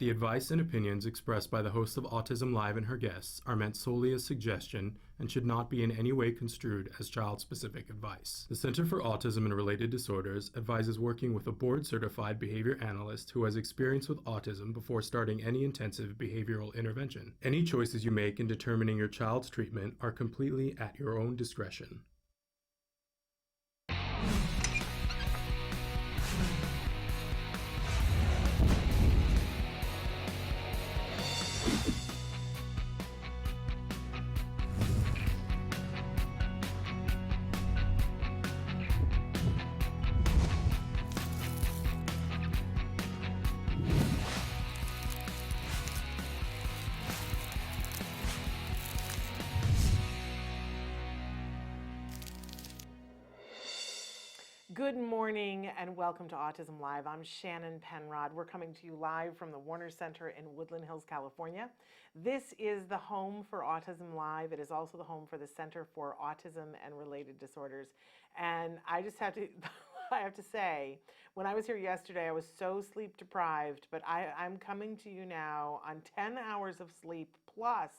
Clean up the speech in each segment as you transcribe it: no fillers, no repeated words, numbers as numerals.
The advice and opinions expressed by the host of Autism Live and her guests are meant solely as suggestion and should not be in any way construed as child-specific advice. The Center for Autism and Related Disorders advises working with a board-certified behavior analyst who has experience with autism before starting any intensive behavioral intervention. Any choices you make in determining your child's treatment are completely at your own discretion. Good morning and welcome to Autism Live. I'm Shannon Penrod. We're coming to you live from the Warner Center in Woodland Hills, California. This is the home for Autism Live. It is also the home for the Center for Autism and Related Disorders. And I just have to, I have to say, when I was here yesterday, I was so sleep deprived, but I'm coming to you now on 10 hours of sleep plus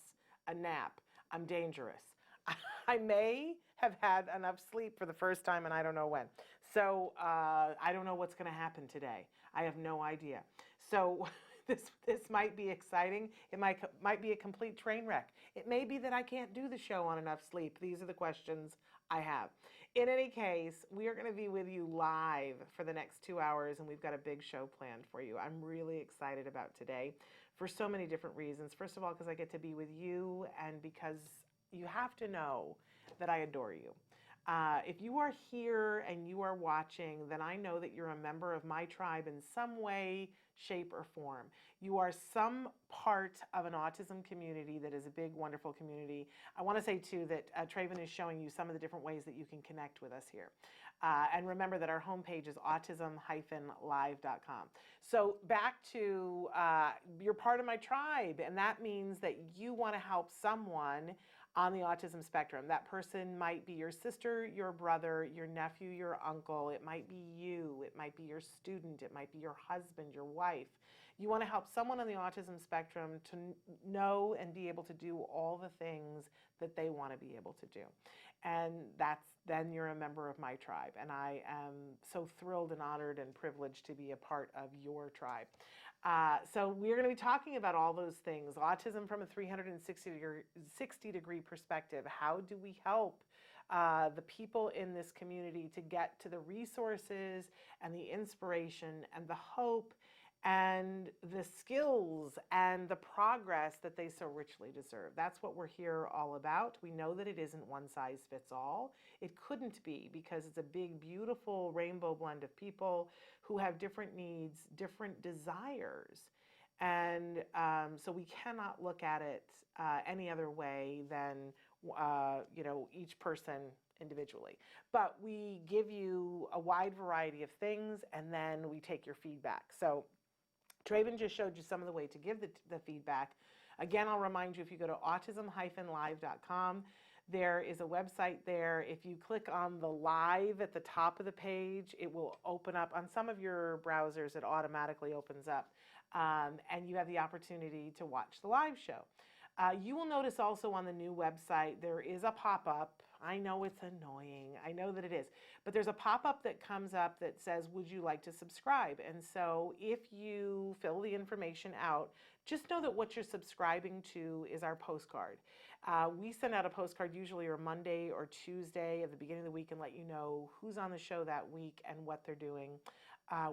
a nap. I'm dangerous. I may have had enough sleep for the first time and I don't know when. So I don't know what's going to happen today. I have no idea. So this might be exciting. It might be a complete train wreck. It may be that I can't do the show on enough sleep. These are the questions I have. In any case, we are going to be with you live for the next 2 hours, and we've got a big show planned for you. I'm really excited about today for so many different reasons. First of all, because I get to be with you, and because you have to know that I adore you. If you are here and you are watching, then I know that you're a member of my tribe in some way, shape, or form. You are some part of an autism community that is a big, wonderful community. I want to say, too, that Traven is showing you some of the different ways that you can connect with us here. And remember that our homepage is autism-live.com. So back to you're part of my tribe, and that means that you want to help someone on the autism spectrum. That person might be your sister, your brother, your nephew, your uncle. It might be you. It might be your student. It might be your husband, your wife. You want to help someone on the autism spectrum to know and be able to do all the things that they want to be able to do. And then you're a member of my tribe. And I am so thrilled and honored and privileged to be a part of your tribe. So we're going to be talking about all those things. Autism from a 360-degree perspective. How do we help the people in this community to get to the resources and the inspiration and the hope and the skills and the progress that they so richly deserve? That's what we're here all about. We know that it isn't one size fits all. It couldn't be, because it's a big, beautiful rainbow blend of people who have different needs, different desires. And so we cannot look at it any other way than, each person individually. But we give you a wide variety of things, and then we take your feedback. So Traven just showed you some of the way to give the feedback. Again, I'll remind you, if you go to autism-live.com, there is a website there. If you click on the live at the top of the page, it will open up. On some of your browsers, it automatically opens up, and you have the opportunity to watch the live show. You will notice also on the new website, there is a pop-up. I know it's annoying. I know that it is. But there's a pop-up that comes up that says, would you like to subscribe? And so if you fill the information out, just know that what you're subscribing to is our postcard. We send out a postcard usually on Monday or Tuesday at the beginning of the week and let you know who's on the show that week and what they're doing,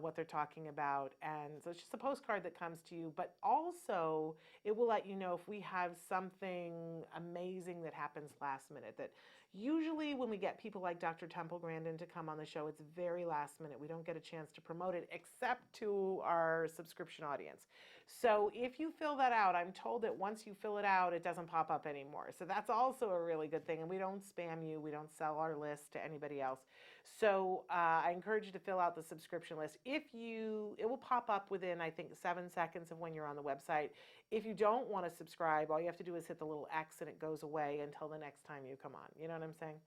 what they're talking about. And so it's just a postcard that comes to you, but also it will let you know if we have something amazing that happens last minute. That usually when we get people like Dr. Temple Grandin to come on the show, it's very last minute. We don't get a chance to promote it except to our subscription audience. So if you fill that out, I'm told that once you fill it out, it doesn't pop up anymore. So that's also a really good thing. And we don't spam you. We don't sell our list to anybody else. So I encourage you to fill out the subscription list. It will pop up within, I think, 7 seconds of when you're on the website. If you don't want to subscribe, all you have to do is hit the little X and it goes away until the next time you come on. You know what what I'm saying?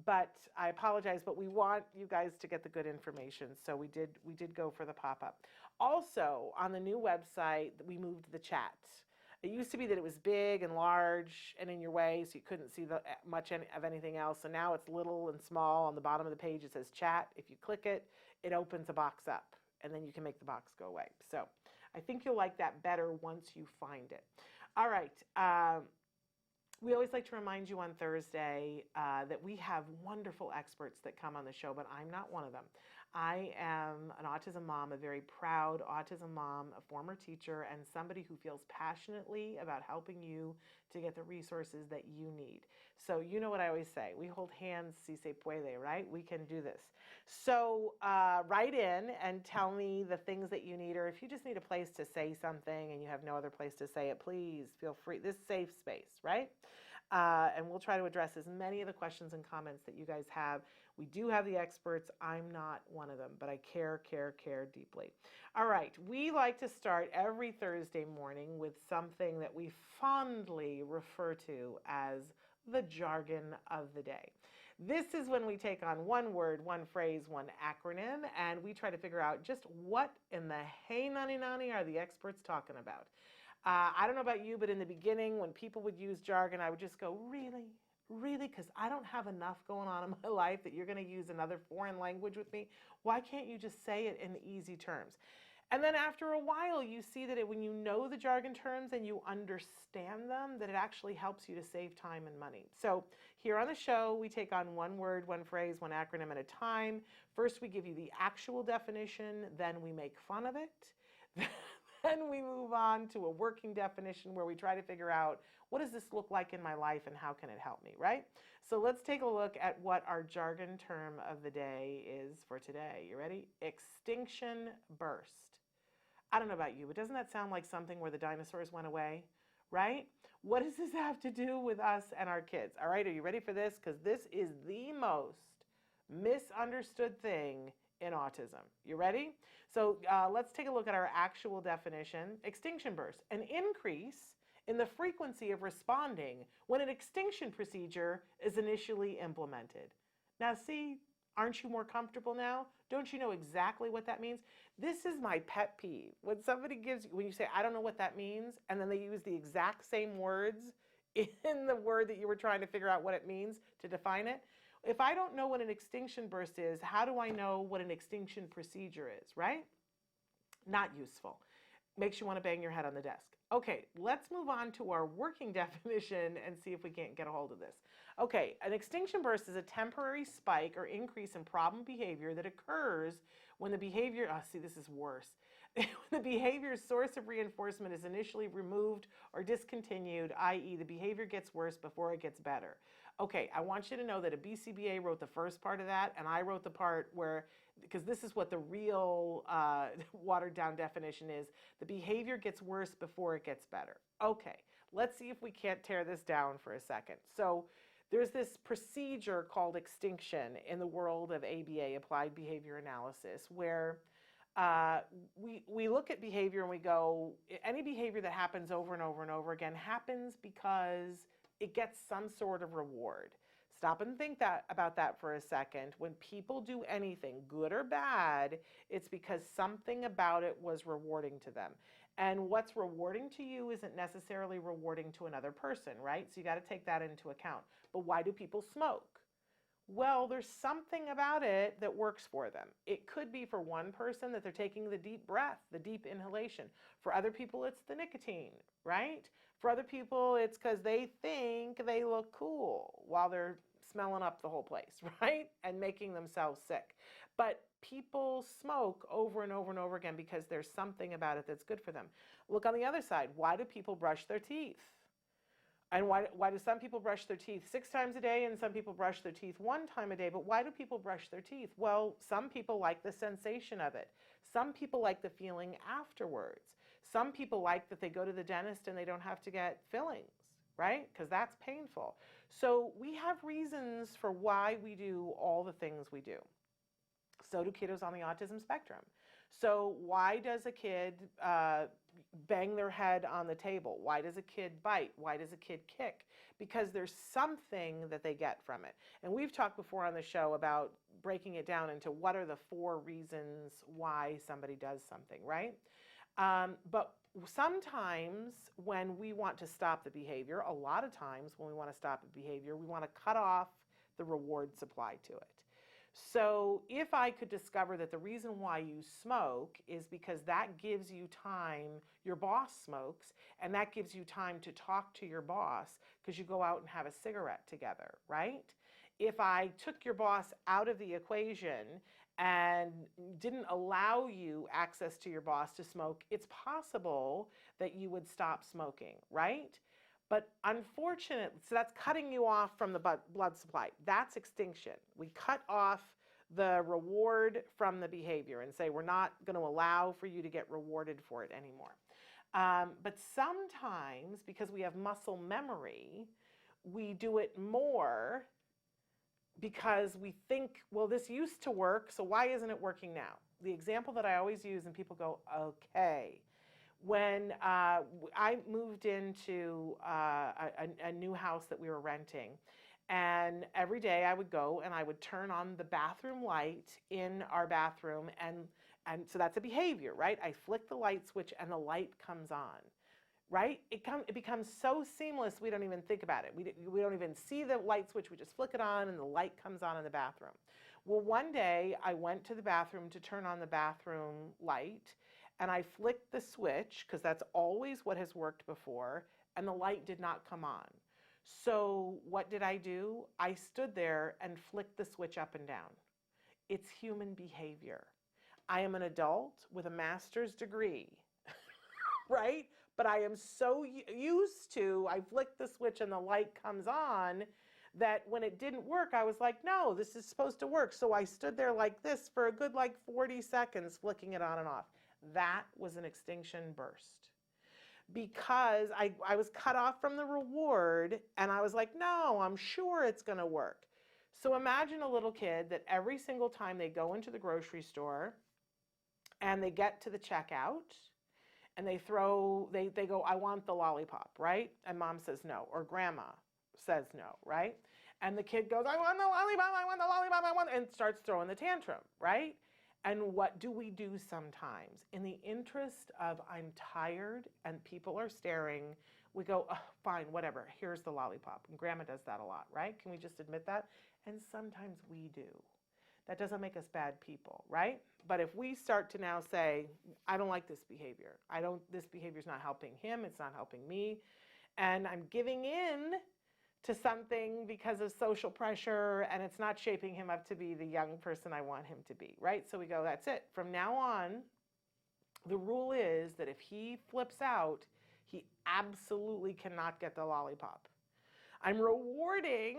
But I apologize, but we want you guys to get the good information. So we did go for the pop-up. Also, on the new website, we moved the chat. It used to be that it was big and large and in your way, so you couldn't see much of anything else. So now it's little and small. On the bottom of the page, it says chat. If you click it, it opens a box up, and then you can make the box go away. So I think you'll like that better once you find it. All right. We always like to remind you on Thursday that we have wonderful experts that come on the show, but I'm not one of them. I am an autism mom, a very proud autism mom, a former teacher, and somebody who feels passionately about helping you to get the resources that you need. So you know what I always say, we hold hands, si se puede, right? We can do this. So write in and tell me the things that you need, or if you just need a place to say something and you have no other place to say it, please feel free. This is safe space, right? And we'll try to address as many of the questions and comments that you guys have. We do have the experts. I'm not one of them, but I care deeply. All right, we like to start every Thursday morning with something that we fondly refer to as the jargon of the day. This is when we take on one word, one phrase, one acronym, and we try to figure out just what in the hey nani nani are the experts talking about. I don't know about you, but in the beginning, when people would use jargon, I would just go, really? Really? Because I don't have enough going on in my life that you're going to use another foreign language with me. Why can't you just say it in easy terms? And then after a while, you see that when you know the jargon terms and you understand them, that it actually helps you to save time and money. So here on the show, we take on one word, one phrase, one acronym at a time. First, we give you the actual definition. Then we make fun of it. Then we move on to a working definition where we try to figure out, what does this look like in my life and how can it help me, right? So let's take a look at what our jargon term of the day is for today. You ready? Extinction Burst. I don't know about you, but doesn't that sound like something where the dinosaurs went away, right? What does this have to do with us and our kids? All right, are you ready for this? Because this is the most misunderstood thing in autism. You ready? So let's take a look at our actual definition. Extinction burst, an increase in the frequency of responding when an extinction procedure is initially implemented. Now see, aren't you more comfortable now? Don't you know exactly what that means? This is my pet peeve. When somebody gives you, when you say, I don't know what that means, and then they use the exact same words in the word that you were trying to figure out what it means to define it. If I don't know what an extinction burst is, how do I know what an extinction procedure is, right? Not useful. Makes you want to bang your head on the desk. Okay, let's move on to our working definition and see if we can't get a hold of this. Okay, an extinction burst is a temporary spike or increase in problem behavior that occurs when the behavior, see, this is worse. When the behavior's source of reinforcement is initially removed or discontinued, i.e. the behavior gets worse before it gets better. Okay, I want you to know that a BCBA wrote the first part of that, and I wrote the part where, because this is what the real watered down definition is, the behavior gets worse before it gets better. Okay, let's see if we can't tear this down for a second. So there's this procedure called extinction in the world of ABA, Applied Behavior Analysis, where we look at behavior and we go, any behavior that happens over and over and over again happens because it gets some sort of reward. Stop and think about that for a second. When people do anything, good or bad, it's because something about it was rewarding to them. And what's rewarding to you isn't necessarily rewarding to another person, right? So you got to take that into account. But why do people smoke? Well, there's something about it that works for them. It could be for one person that they're taking the deep breath, the deep inhalation. For other people, it's the nicotine, right? For other people, it's because they think they look cool while they're smelling up the whole place, right? And making themselves sick. But people smoke over and over and over again because there's something about it that's good for them. Look on the other side. Why do people brush their teeth? And why do some people brush their teeth 6 times a day and some people brush their teeth 1 time a day? But why do people brush their teeth? Well, some people like the sensation of it. Some people like the feeling afterwards. Some people like that they go to the dentist and they don't have to get fillings, right? Because that's painful. So we have reasons for why we do all the things we do. So do kiddos on the autism spectrum. So why does a kid bang their head on the table? Why does a kid bite? Why does a kid kick? Because there's something that they get from it. And we've talked before on the show about breaking it down into what are the 4 reasons why somebody does something, right? But sometimes when we want to stop the behavior, a lot of times when we want to stop the behavior, we want to cut off the reward supply to it. So if I could discover that the reason why you smoke is because that gives you time, your boss smokes, and that gives you time to talk to your boss because you go out and have a cigarette together, right? If I took your boss out of the equation and didn't allow you access to your boss to smoke, it's possible that you would stop smoking, right? But unfortunately, so that's cutting you off from the blood supply. That's extinction. We cut off the reward from the behavior and say we're not going to allow for you to get rewarded for it anymore. But sometimes, because we have muscle memory, we do it more because we think, well, this used to work, so why isn't it working now? The example that I always use, and people go, okay. When I moved into a new house that we were renting, and every day I would go and I would turn on the bathroom light in our bathroom, and so that's a behavior, right? I flick the light switch and the light comes on, right? It becomes so seamless we don't even think about it. We don't even see the light switch, we just flick it on and the light comes on in the bathroom. Well, one day I went to the bathroom to turn on the bathroom light, and I flicked the switch, because that's always what has worked before, and the light did not come on. So what did I do? I stood there and flicked the switch up and down. It's human behavior. I am an adult with a master's degree, right? But I am so used to, I flick the switch and the light comes on, that when it didn't work, I was like, no, this is supposed to work. So I stood there like this for a good 40 seconds, flicking it on and off. That was an extinction burst, because I was cut off from the reward, and I was like, no, I'm sure it's going to work. So imagine a little kid that every single time they go into the grocery store and they get to the checkout and they go, I want the lollipop, right? And mom says no, or grandma says no, right? And the kid goes, I want the lollipop, I want the lollipop, I want, and starts throwing the tantrum, right? And what do we do sometimes? In the interest of I'm tired and people are staring, we go, oh, fine, whatever, here's the lollipop. And grandma does that a lot, right? Can we just admit that? And sometimes we do. That doesn't make us bad people, right? But if we start to now say, I don't like this behavior. This behavior is not helping him, it's not helping me, and I'm giving in to something because of social pressure, and it's not shaping him up to be the young person I want him to be, right? So we go, that's it. From now on, the rule is that if he flips out, he absolutely cannot get the lollipop. I'm rewarding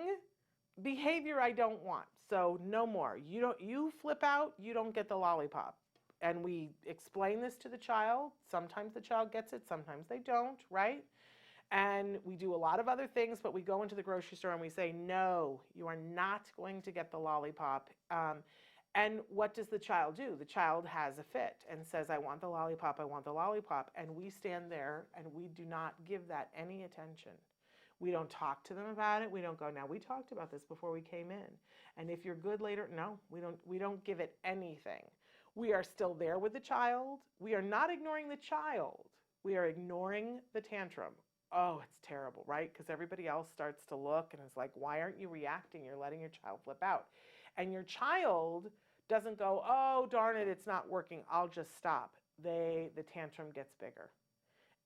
behavior I don't want. So no more. You flip out, you don't get the lollipop. And we explain this to the child. Sometimes the child gets it, sometimes they don't, right? And we do a lot of other things, but we go into the grocery store and we say, no, you are not going to get the lollipop. And what does the child do? The child has a fit and says, I want the lollipop, I want the lollipop. And we stand there and we do not give that any attention. We don't talk to them about it. We don't go, now we talked about this before we came in. And if you're good later, no, we don't give it anything. We are still there with the child. We are not ignoring the child. We are ignoring the tantrum. Oh, it's terrible, right? Because everybody else starts to look and is like, why aren't you reacting? You're letting your child flip out. And your child doesn't go, oh, darn it, it's not working, I'll just stop. The tantrum gets bigger.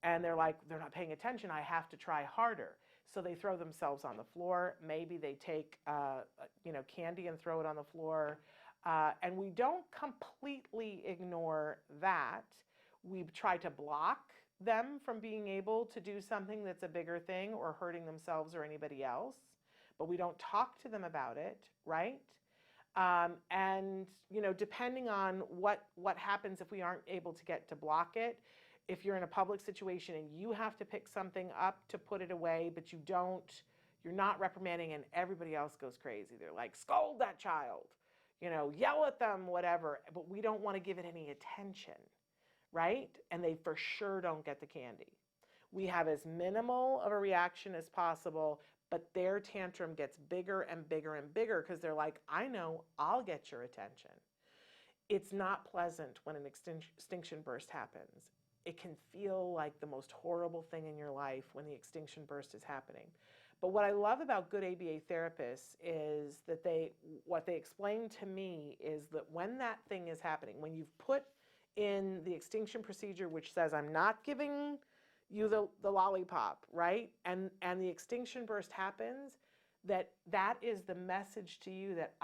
And they're like, they're not paying attention, I have to try harder. So they throw themselves on the floor. Maybe they take candy and throw it on the floor. And we don't completely ignore that. We try to block them from being able to do something that's a bigger thing or hurting themselves or anybody else, but we don't talk to them about it, right? And depending on what happens if we aren't able to get to block it, if you're in a public situation and you have to pick something up to put it away, but you're not reprimanding, and everybody else goes crazy. They're like, scold that child. yell at them, whatever, but we don't want to give it any attention, right? And they for sure don't get the candy. We have as minimal of a reaction as possible, but their tantrum gets bigger and bigger and bigger because they're like, I know, I'll get your attention. It's not pleasant when an extinction burst happens. It can feel like the most horrible thing in your life when the extinction burst is happening. But what I love about good ABA therapists is that what they explain to me is that when that thing is happening, when you've put in the extinction procedure, which says, I'm not giving you the lollipop, right? And the extinction burst happens, that is the message to you that,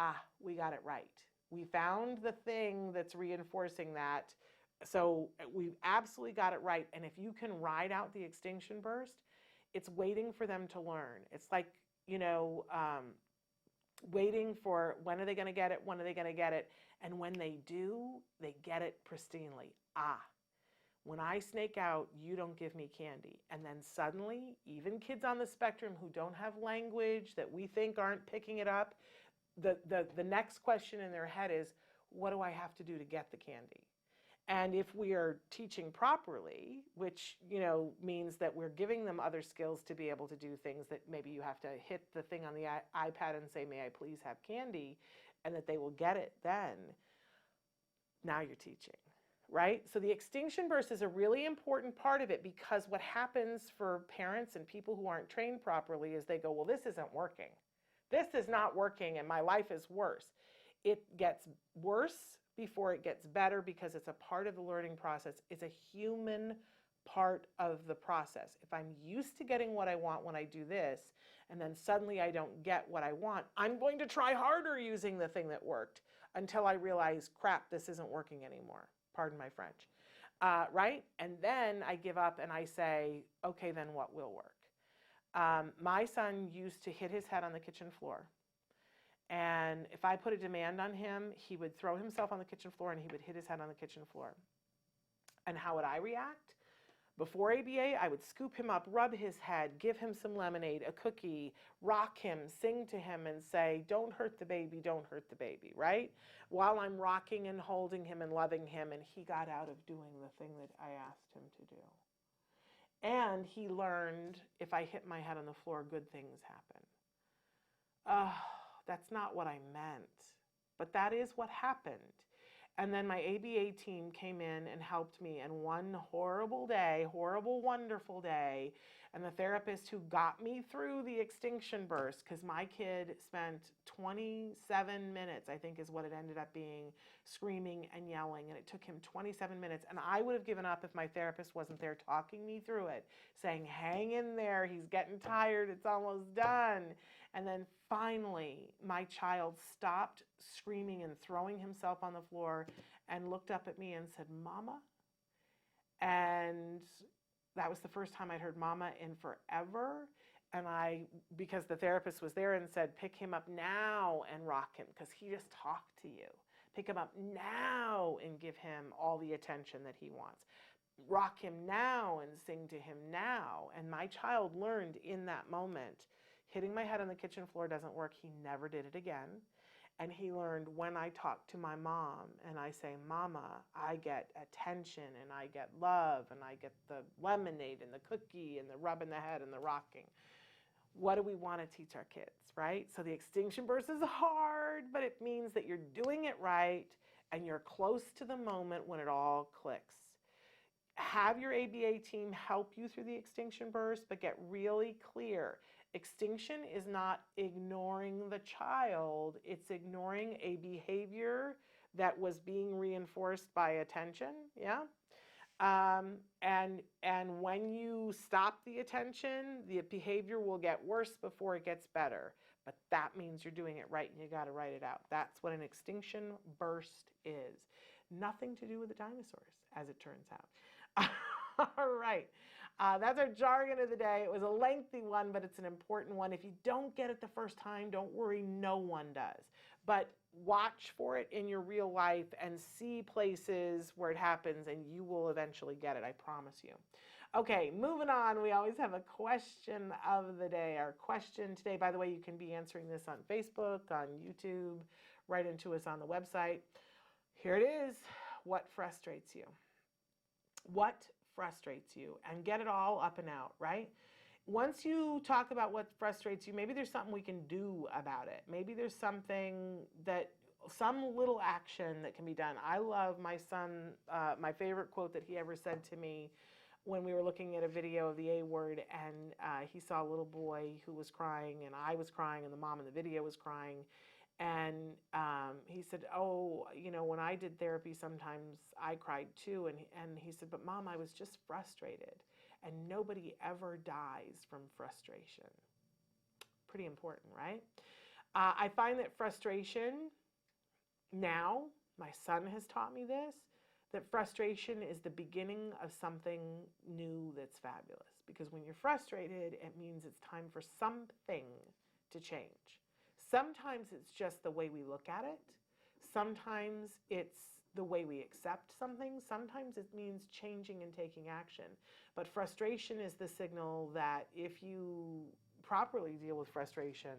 we got it right. We found the thing that's reinforcing that. So we've absolutely got it right. And if you can ride out the extinction burst, it's waiting for them to learn. It's like, waiting for when are they going to get it? When are they going to get it? And when they do, they get it pristinely. When I snake out, you don't give me candy. And then suddenly, even kids on the spectrum who don't have language that we think aren't picking it up, the next question in their head is, what do I have to do to get the candy? And if we are teaching properly, which means that we're giving them other skills to be able to do things, that maybe you have to hit the thing on the iPad and say, may I please have candy, and that they will get it then, now you're teaching, right? So the extinction burst is a really important part of it, because what happens for parents and people who aren't trained properly is they go, well, this isn't working. This is not working and my life is worse. It gets worse before it gets better because it's a part of the learning process. It's a human part of the process. If I'm used to getting what I want when I do this, and then suddenly I don't get what I want, I'm going to try harder using the thing that worked until I realize, crap, this isn't working anymore. Pardon my French. Right? And then I give up and I say, okay, then what will work? My son used to hit his head on the kitchen floor. And if I put a demand on him, he would throw himself on the kitchen floor and he would hit his head on the kitchen floor. And how would I react? Before ABA, I would scoop him up, rub his head, give him some lemonade, a cookie, rock him, sing to him and say, don't hurt the baby, don't hurt the baby, right? While I'm rocking and holding him and loving him, and he got out of doing the thing that I asked him to do. And he learned, if I hit my head on the floor, good things happen. That's not what I meant, but that is what happened. And then my ABA team came in and helped me, and one horrible day, horrible, wonderful day, and the therapist who got me through the extinction burst, because my kid spent 27 minutes, I think is what it ended up being, screaming and yelling, and it took him 27 minutes, and I would have given up if my therapist wasn't there talking me through it, saying, hang in there, he's getting tired, it's almost done. And then finally, my child stopped screaming and throwing himself on the floor and looked up at me and said, Mama. And that was the first time I'd heard Mama in forever. And because the therapist was there and said, pick him up now and rock him, because he just talked to you. Pick him up now and give him all the attention that he wants. Rock him now and sing to him now. And my child learned in that moment, hitting my head on the kitchen floor doesn't work. He never did it again. And he learned, when I talk to my mom and I say, Mama, I get attention and I get love and I get the lemonade and the cookie and the rubbing the head and the rocking. What do we want to teach our kids, right? So the extinction burst is hard, but it means that you're doing it right and you're close to the moment when it all clicks. Have your ABA team help you through the extinction burst, but get really clear. Extinction is not ignoring the child, it's ignoring a behavior that was being reinforced by attention, yeah? And when you stop the attention, the behavior will get worse before it gets better. But that means you're doing it right and you gotta write it out. That's what an extinction burst is. Nothing to do with the dinosaurs, as it turns out. All right. That's our jargon of the day. It was a lengthy one, but it's an important one. If you don't get it the first time, don't worry, no one does. But watch for it in your real life and see places where it happens, and you will eventually get it, I promise you. Okay, moving on. We always have a question of the day. Our question today, by the way, you can be answering this on Facebook, on YouTube, write into us on the website. Here it is. What frustrates you? What frustrates you? And get it all up and out, right? Once you talk about what frustrates you, maybe there's something we can do about it. Maybe there's something some little action that can be done. I love my son, my favorite quote that he ever said to me when we were looking at a video of the A word, and he saw a little boy who was crying, and I was crying, and the mom in the video was crying. And he said, oh, when I did therapy, sometimes I cried too. And he said, but Mom, I was just frustrated. And nobody ever dies from frustration. Pretty important, right? I find that frustration now, my son has taught me this, that frustration is the beginning of something new that's fabulous. Because when you're frustrated, it means it's time for something to change. Sometimes it's just the way we look at it. Sometimes it's the way we accept something. Sometimes it means changing and taking action. But frustration is the signal that if you properly deal with frustration,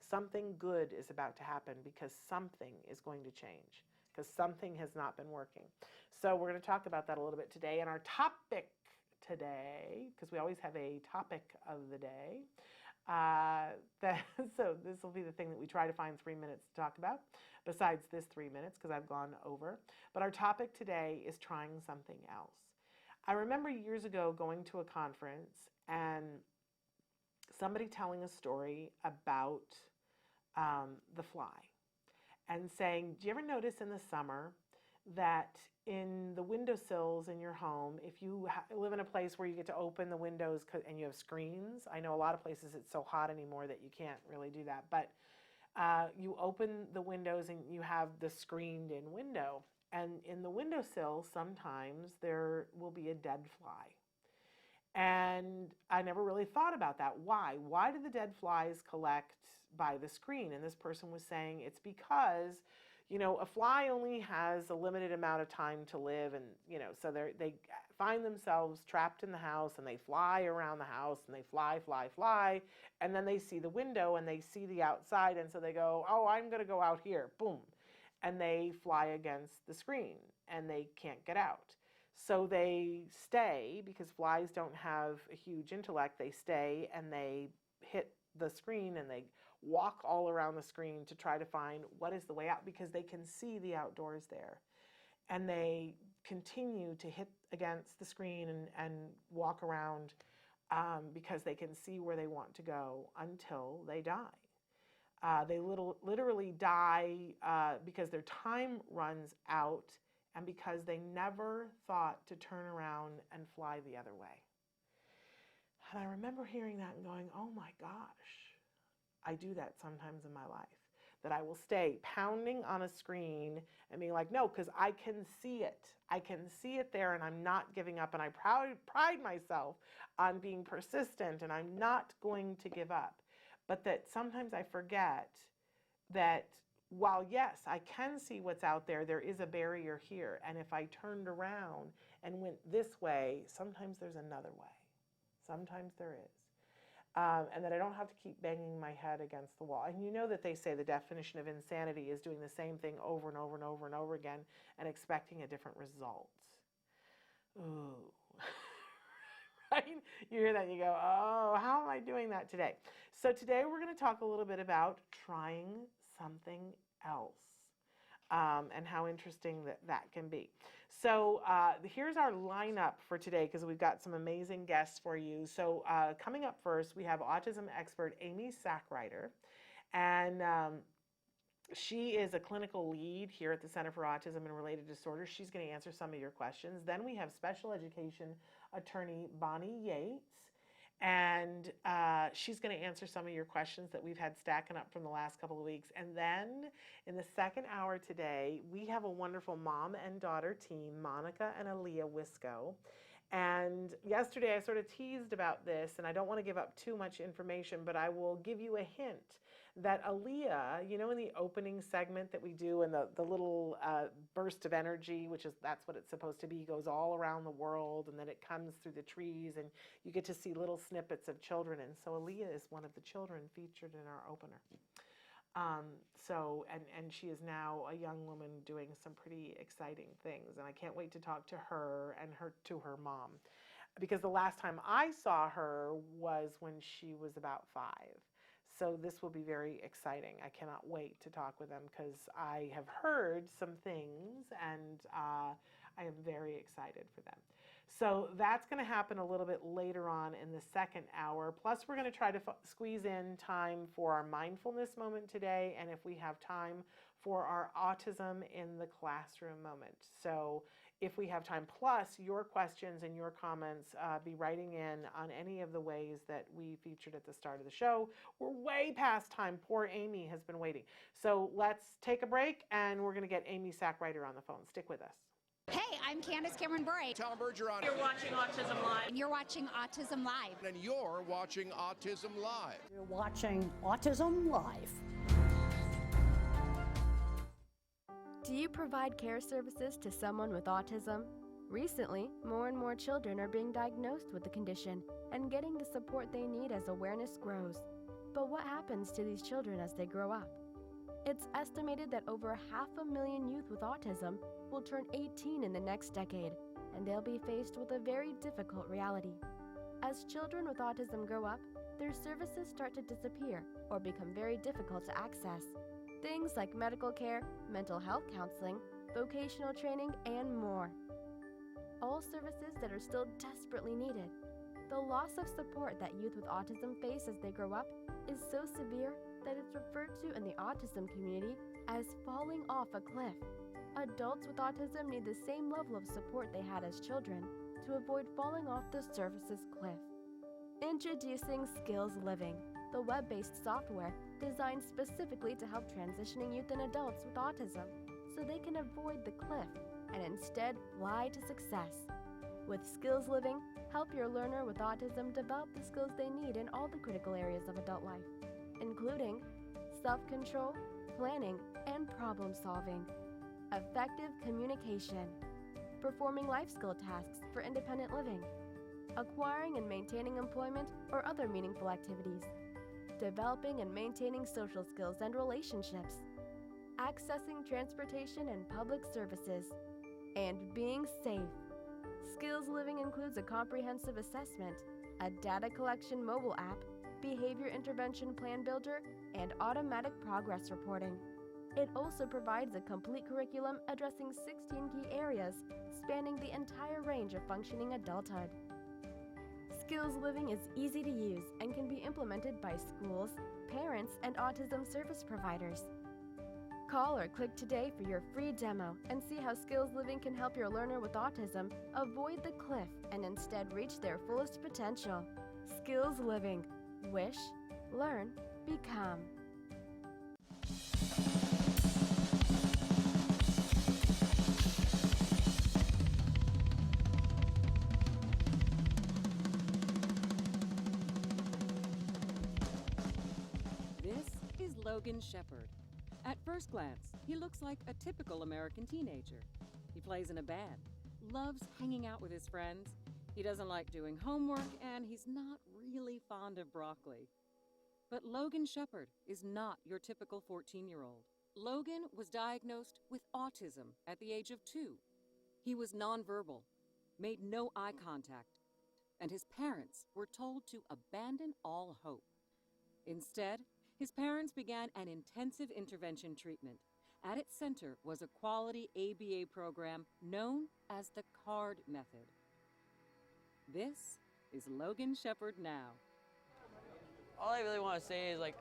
something good is about to happen because something is going to change, because something has not been working. So we're going to talk about that a little bit today. And our topic today, because we always have a topic of the day, so this will be the thing that we try to find 3 minutes to talk about, besides this 3 minutes, because I've gone over. But our topic today is trying something else. I remember years ago going to a conference and somebody telling a story about the fly and saying, do you ever notice in the summer that in the windowsills in your home, if you live in a place where you get to open the windows and you have screens, I know a lot of places it's so hot anymore that you can't really do that, but you open the windows and you have the screened in window, and in the windowsill sometimes there will be a dead fly. And I never really thought about that. Why? Why do the dead flies collect by the screen? And this person was saying it's because, a fly only has a limited amount of time to live. And, so they find themselves trapped in the house and they fly around the house and they fly. And then they see the window and they see the outside. And so they go, oh, I'm going to go out here. Boom. And they fly against the screen and they can't get out. So they stay, because flies don't have a huge intellect. They stay and they hit the screen and they walk all around the screen to try to find what is the way out, because they can see the outdoors there. And they continue to hit against the screen and walk around because they can see where they want to go until they die. They literally die because their time runs out, and because they never thought to turn around and fly the other way. And I remember hearing that and going, oh my gosh, I do that sometimes in my life. That I will stay pounding on a screen and being like, no, because I can see it. I can see it there and I'm not giving up. And I pride myself on being persistent and I'm not going to give up. But that sometimes I forget that while yes, I can see what's out there, there is a barrier here. And if I turned around and went this way, sometimes there's another way. Sometimes there is. And that I don't have to keep banging my head against the wall. And you know that they say the definition of insanity is doing the same thing over and over and over and over again and expecting a different result. Ooh. Right? You hear that and you go, oh, how am I doing that today? So today we're going to talk a little bit about trying something else and how interesting that can be. So here's our lineup for today, because we've got some amazing guests for you. So coming up first, we have autism expert Amy Sackrider, and she is a clinical lead here at the Center for Autism and Related Disorders. She's going to answer some of your questions. Then we have special education attorney Bonnie Yates, and she's going to answer some of your questions that we've had stacking up from the last couple of weeks. And then in the second hour today, we have a wonderful mom and daughter team, Monica and Aliyah Wisco. And yesterday I sort of teased about this, and I don't want to give up too much information, but I will give you a hint that Aliyah, in the opening segment that we do, and the little burst of energy, that's what it's supposed to be, goes all around the world, and then it comes through the trees, and you get to see little snippets of children. And so Aliyah is one of the children featured in our opener. And she is now a young woman doing some pretty exciting things. And I can't wait to talk to her and to her mom. Because the last time I saw her was when she was about 5. So this will be very exciting. I cannot wait to talk with them because I have heard some things and I am very excited for them. So that's going to happen a little bit later on in the second hour. Plus, we're going to try to squeeze in time for our mindfulness moment today, and if we have time, for our autism in the classroom moment. So if we have time, plus your questions and your comments, be writing in on any of the ways that we featured at the start of the show. We're way past time. Poor Amy has been waiting. So let's take a break, and we're going to get Amy Sackrider on the phone. Stick with us. Hey, I'm Candace Cameron Bure. Tom Bergeron. You're watching Autism Live. And you're watching Autism Live. And you're watching Autism Live. You're watching Autism Live. Do you provide care services to someone with autism? Recently, more and more children are being diagnosed with the condition and getting the support they need as awareness grows. But what happens to these children as they grow up? It's estimated that over 500,000 youth with autism will turn 18 in the next decade, and they'll be faced with a very difficult reality. As children with autism grow up, their services start to disappear or become very difficult to access. Things like medical care, mental health counseling, vocational training, and more. All services that are still desperately needed. The loss of support that youth with autism face as they grow up is so severe that it's referred to in the autism community as falling off a cliff. Adults with autism need the same level of support they had as children to avoid falling off the services cliff. Introducing Skills Living, the web-based software designed specifically to help transitioning youth and adults with autism so they can avoid the cliff and instead fly to success. With Skills Living, help your learner with autism develop the skills they need in all the critical areas of adult life, including self-control, planning, and problem-solving, effective communication, performing life skill tasks for independent living, acquiring and maintaining employment or other meaningful activities, developing and maintaining social skills and relationships, accessing transportation and public services, and being safe. Skills Living includes a comprehensive assessment, a data collection mobile app, behavior intervention plan builder, and automatic progress reporting. It also provides a complete curriculum addressing 16 key areas spanning the entire range of functioning adulthood. Skills Living is easy to use and can be implemented by schools, parents, and autism service providers. Call or click today for your free demo and see how Skills Living can help your learner with autism avoid the cliff and instead reach their fullest potential. Skills Living. Wish, learn, become. This is Logan Shepherd. At first glance, he looks like a typical American teenager. He plays in a band, loves hanging out with his friends, he doesn't like doing homework, and he's not really fond of broccoli. But Logan Shepherd is not your typical 14-year-old. Logan was diagnosed with autism at the age of 2. He was nonverbal, made no eye contact, and his parents were told to abandon all hope. Instead, his parents began an intensive intervention treatment. At its center was a quality ABA program known as the CARD method. This is Logan Shepherd now. All I really want to say is, like,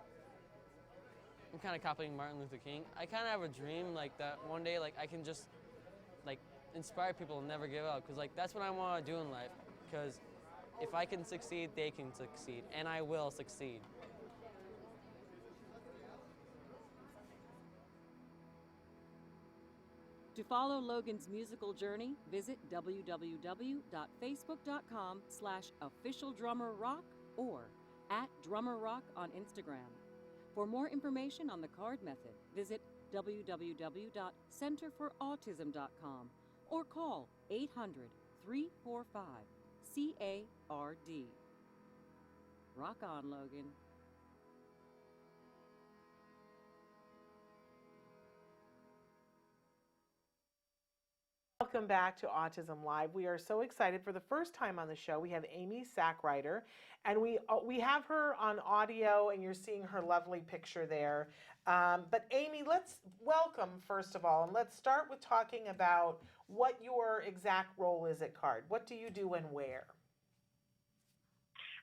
I'm kind of copying Martin Luther King. I kind of have a dream, like, that one day, like, I can just, like, inspire people and never give up. Because, like, that's what I want to do in life. Because if I can succeed, they can succeed. And I will succeed. To follow Logan's musical journey, visit www.facebook.com/officialdrummerrock or @drummerrock on Instagram. For more information on the CARD method, visit www.centerforautism.com or call 800-345-CARD. Rock on, Logan. welcome back to Autism Live. We are so excited. For the first time on the show, we have Amy Sackrider, and we have her on audio, and you're seeing her lovely picture there. But Amy, let's welcome first of all, and let's start with talking about what your exact role is at CARD. What do you do and where?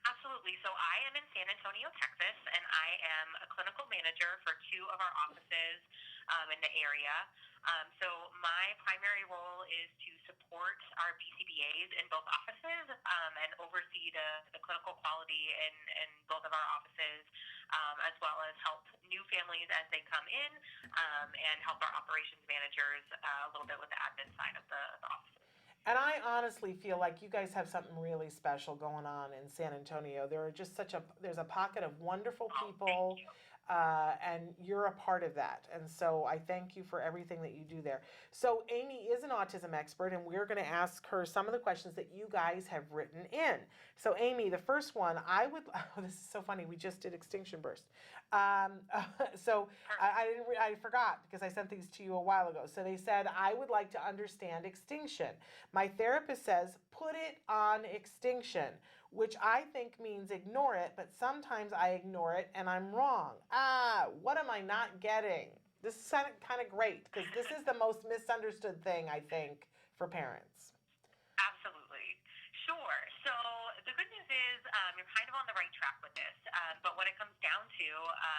Absolutely. So I am in San Antonio, Texas, and I am a clinical manager for two of our offices in the area. So my primary role is to support our BCBAs in both offices and oversee the clinical quality in both of our offices, as well as help new families as they come in and help our operations managers a little bit with the admin side of the office. And I honestly feel like you guys have something really special going on in San Antonio. There's a pocket of wonderful people, and you're a part of that. And so I thank you for everything that you do there. So Amy is an autism expert, and we're going to ask her some of the questions that you guys have written in. So Amy, the first one, this is so funny. We just did Extinction Burst. So I forgot because I sent these to you a while ago. So they said, I would like to understand extinction. My therapist says, put it on extinction, which I think means ignore it, but sometimes I ignore it and I'm wrong. What am I not getting? This is kind of great because this is the most misunderstood thing, I think, for parents. Absolutely. Sure. So the good news is you're kind of on the right track with this. But what it comes down to,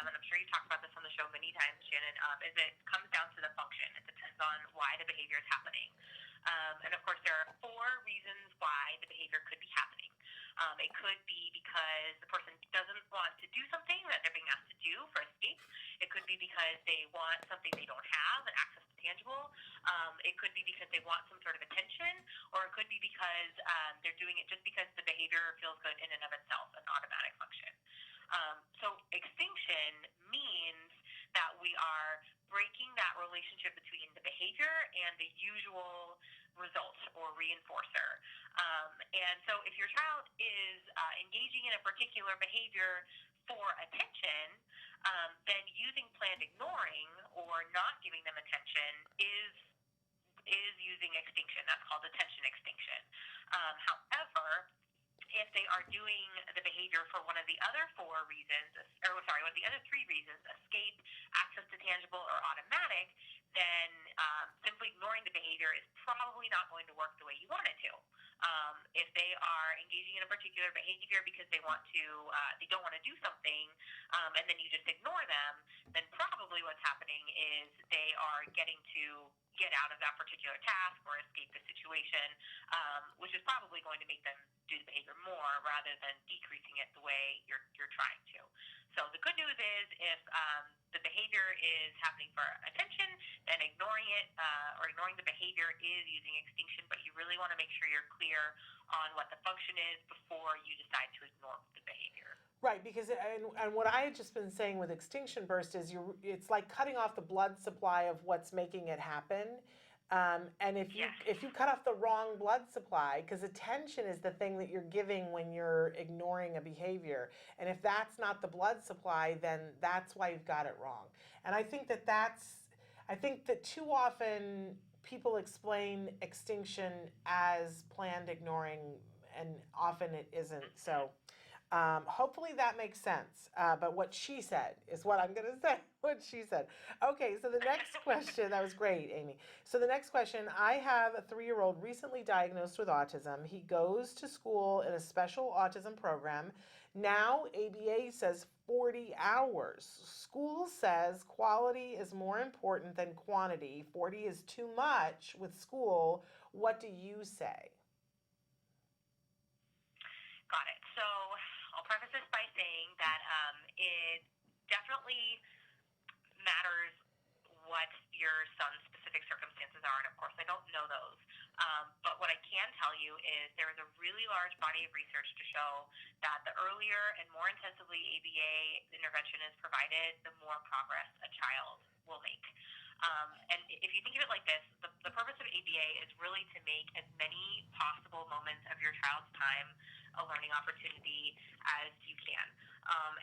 and I'm sure you've talked about this on the show many times, Shannon, is it comes down to the function. It depends on why the behavior is happening. And of course, there are four reasons why the behavior could be happening. It could be because the person doesn't want to do something that they're being asked to do for escape. It could be because they want something they don't have, and access to tangible. It could be because they want some sort of attention, or it could be because they're doing it just because the behavior feels good in and of itself, an automatic function. So extinction means that we are breaking that relationship between the behavior and the usual result or reinforcer. And so if your child is engaging in a particular behavior for attention, then using planned ignoring or not giving them attention is using extinction. That's called attention extinction. However, if they are doing the behavior for one of the other one of the other three reasons, escape, access to tangible, or automatic, then simply ignoring the behavior is probably not going to work the way you want it to. If they are engaging in a particular behavior because they don't want to do something, and then you just ignore them, then probably what's happening is they are getting to get out of that particular task or escape the situation, which is probably going to make them do the behavior more rather than decreasing it the way you're trying to. So the good news is if the behavior is happening for attention, then ignoring it or ignoring the behavior is using extinction, but you really want to make sure you're clear on what the function is before you decide to ignore the behavior. Right, because and what I had just been saying with Extinction Burst is it's like cutting off the blood supply of what's making it happen. And if you cut off the wrong blood supply, because attention is the thing that you're giving when you're ignoring a behavior, and if that's not the blood supply, then that's why you've got it wrong. And I think that too often people explain extinction as planned ignoring, and often it isn't. So hopefully that makes sense. But what she said is what I'm going to say. What she said. Okay, so the next question, that was great, Amy. So the next question, I have a 3-year-old recently diagnosed with autism. He goes to school in a special autism program. Now ABA says 40 hours. School says quality is more important than quantity. 40 is too much with school. What do you say? Got it. So I'll preface this by saying that it definitely matters what your son's specific circumstances are, and of course I don't know those. But what I can tell you is there is a really large body of research to show that the earlier and more intensively ABA intervention is provided, the more progress a child will make. And if you think of it like this, the purpose of ABA is really to make as many possible moments of your child's time a learning opportunity as you can.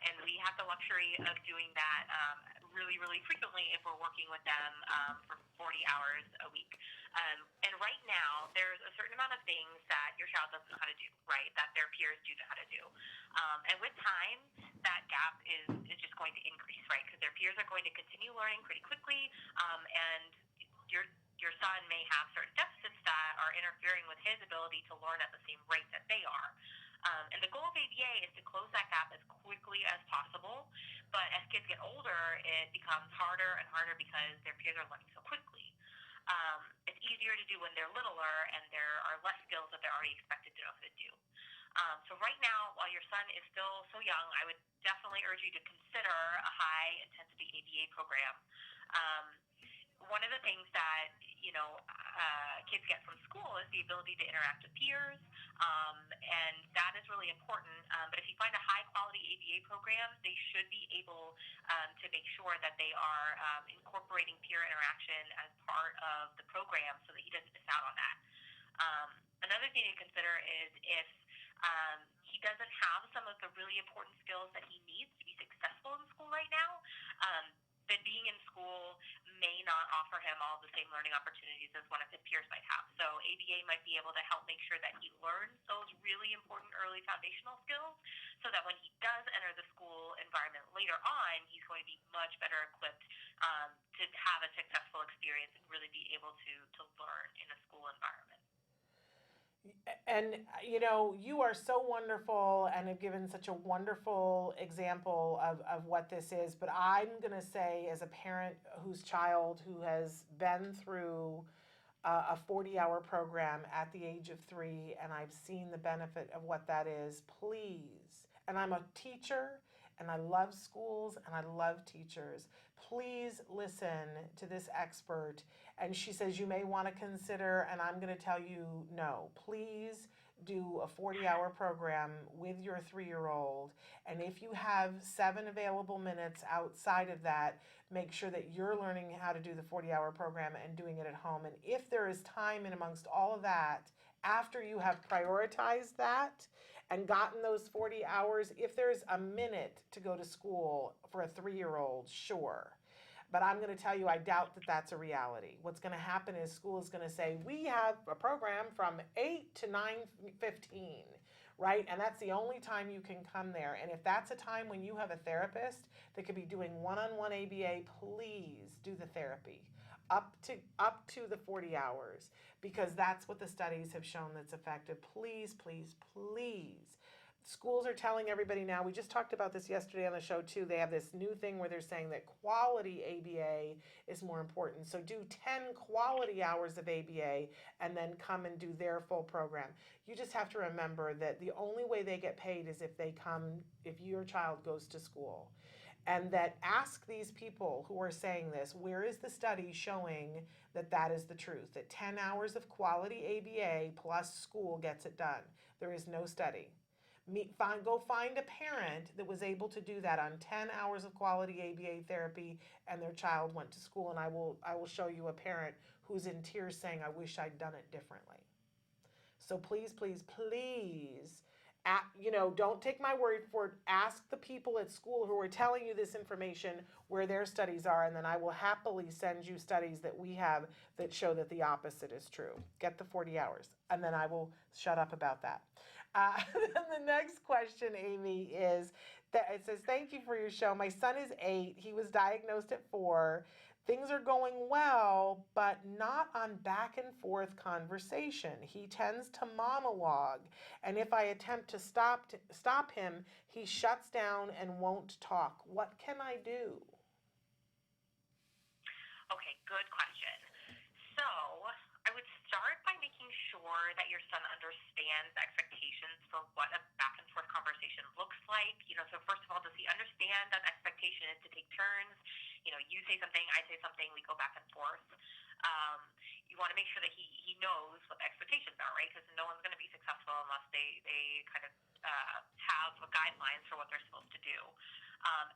And we have the luxury of doing that really, really frequently if we're working with them for 40 hours a week. And right now, there's a certain amount of things that your child doesn't know how to do, right, that their peers do know how to do. And with time, that gap is just going to increase, right, because their peers are going to continue learning pretty quickly, and your son may have certain deficits that are interfering with his ability to learn at the same rate that they are. And the goal of ABA is to close that gap as quickly as possible, but as kids get older, it becomes harder and harder because their peers are learning so quickly. It's easier to do when they're littler and there are less skills that they're already expected to know how to do. So right now, while your son is still so young, I would definitely urge you to consider a high-intensity ABA program. One of the things that, kids get from school is the ability to interact with peers, and that is really important. But if you find a high-quality ABA program, they should be able to make sure that they are incorporating peer interaction as part of the program so that he doesn't miss out on that. Another thing to consider is if he doesn't have some of the really important skills that he needs to be successful in school right now, then being in school may not offer him all the same learning opportunities as one of his peers might have. So ABA might be able to help make sure that he learns those really important early foundational skills so that when he does enter the school environment later on, he's going to be much better equipped to have a successful experience and really be able to learn in a school environment. And you are so wonderful and have given such a wonderful example of what this is. But I'm going to say, as a parent whose child who has been through a 40-hour program at the age of 3, and I've seen the benefit of what that is, please, and I'm a teacher, and I love schools, and I love teachers, please listen to this expert. And she says you may want to consider, and I'm going to tell you no. Please do a 40-hour program with your 3-year-old. And if you have 7 available minutes outside of that, make sure that you're learning how to do the 40-hour program and doing it at home. And if there is time in amongst all of that, after you have prioritized that and gotten those 40 hours, if there's a minute to go to school for a 3-year-old, sure. But I'm going to tell you, I doubt that that's a reality. What's going to happen is school is going to say, we have a program from 8 to 9:15, right? And that's the only time you can come there. And if that's a time when you have a therapist that could be doing one-on-one ABA, please do the therapy up to the 40 hours, because that's what the studies have shown that's effective. Please, please, please. Schools are telling everybody now, we just talked about this yesterday on the show too, they have this new thing where they're saying that quality ABA is more important. So do 10 quality hours of ABA and then come and do their full program. You just have to remember that the only way they get paid is if your child goes to school. And that ask these people who are saying this, where is the study showing that that is the truth, that 10 hours of quality ABA plus school gets it done? There is no study. Go find a parent that was able to do that on 10 hours of quality ABA therapy and their child went to school, and I will show you a parent who's in tears saying, I wish I'd done it differently. So please, please, please, don't take my word for it. Ask the people at school who are telling you this information where their studies are, and then I will happily send you studies that we have that show that the opposite is true. Get the 40 hours, and then I will shut up about that. The next question, Amy, is that it says, thank you for your show. My son is 8. He was diagnosed at 4. Things are going well, but not on back and forth conversation. He tends to monologue, and if I attempt to stop him, he shuts down and won't talk. What can I do? Okay, good question. So I would start by making sure that your son understands the expectations for what a back and forth conversation looks like. So first of all, does he understand that expectation is to take turns? You say something, I say something, we go back and forth. You want to make sure that he knows what the expectations are, right? Because no one's going to be successful unless they kind of have guidelines for what they're supposed to do.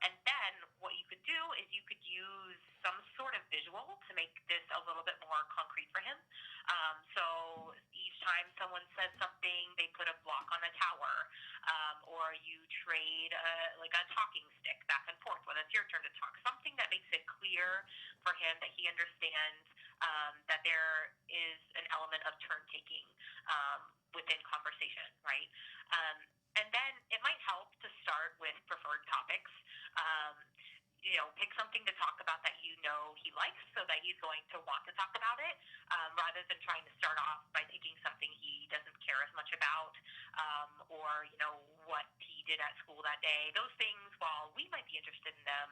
And then what you could do is you could use some sort of visual to make this a little bit more concrete for him. So each time someone says something, they put a block on a tower, or or you trade like a talking stick back and forth when it's your turn to talk. Something that makes it clear for him that he understands that there is an element of turn taking within conversation, right? And then it might help to start with preferred topics. Pick something to talk about that he likes, so that he's going to want to talk about it, rather than trying to start off by picking something he doesn't care as much about, or what he did at school that day. Those things, while we might be interested in them,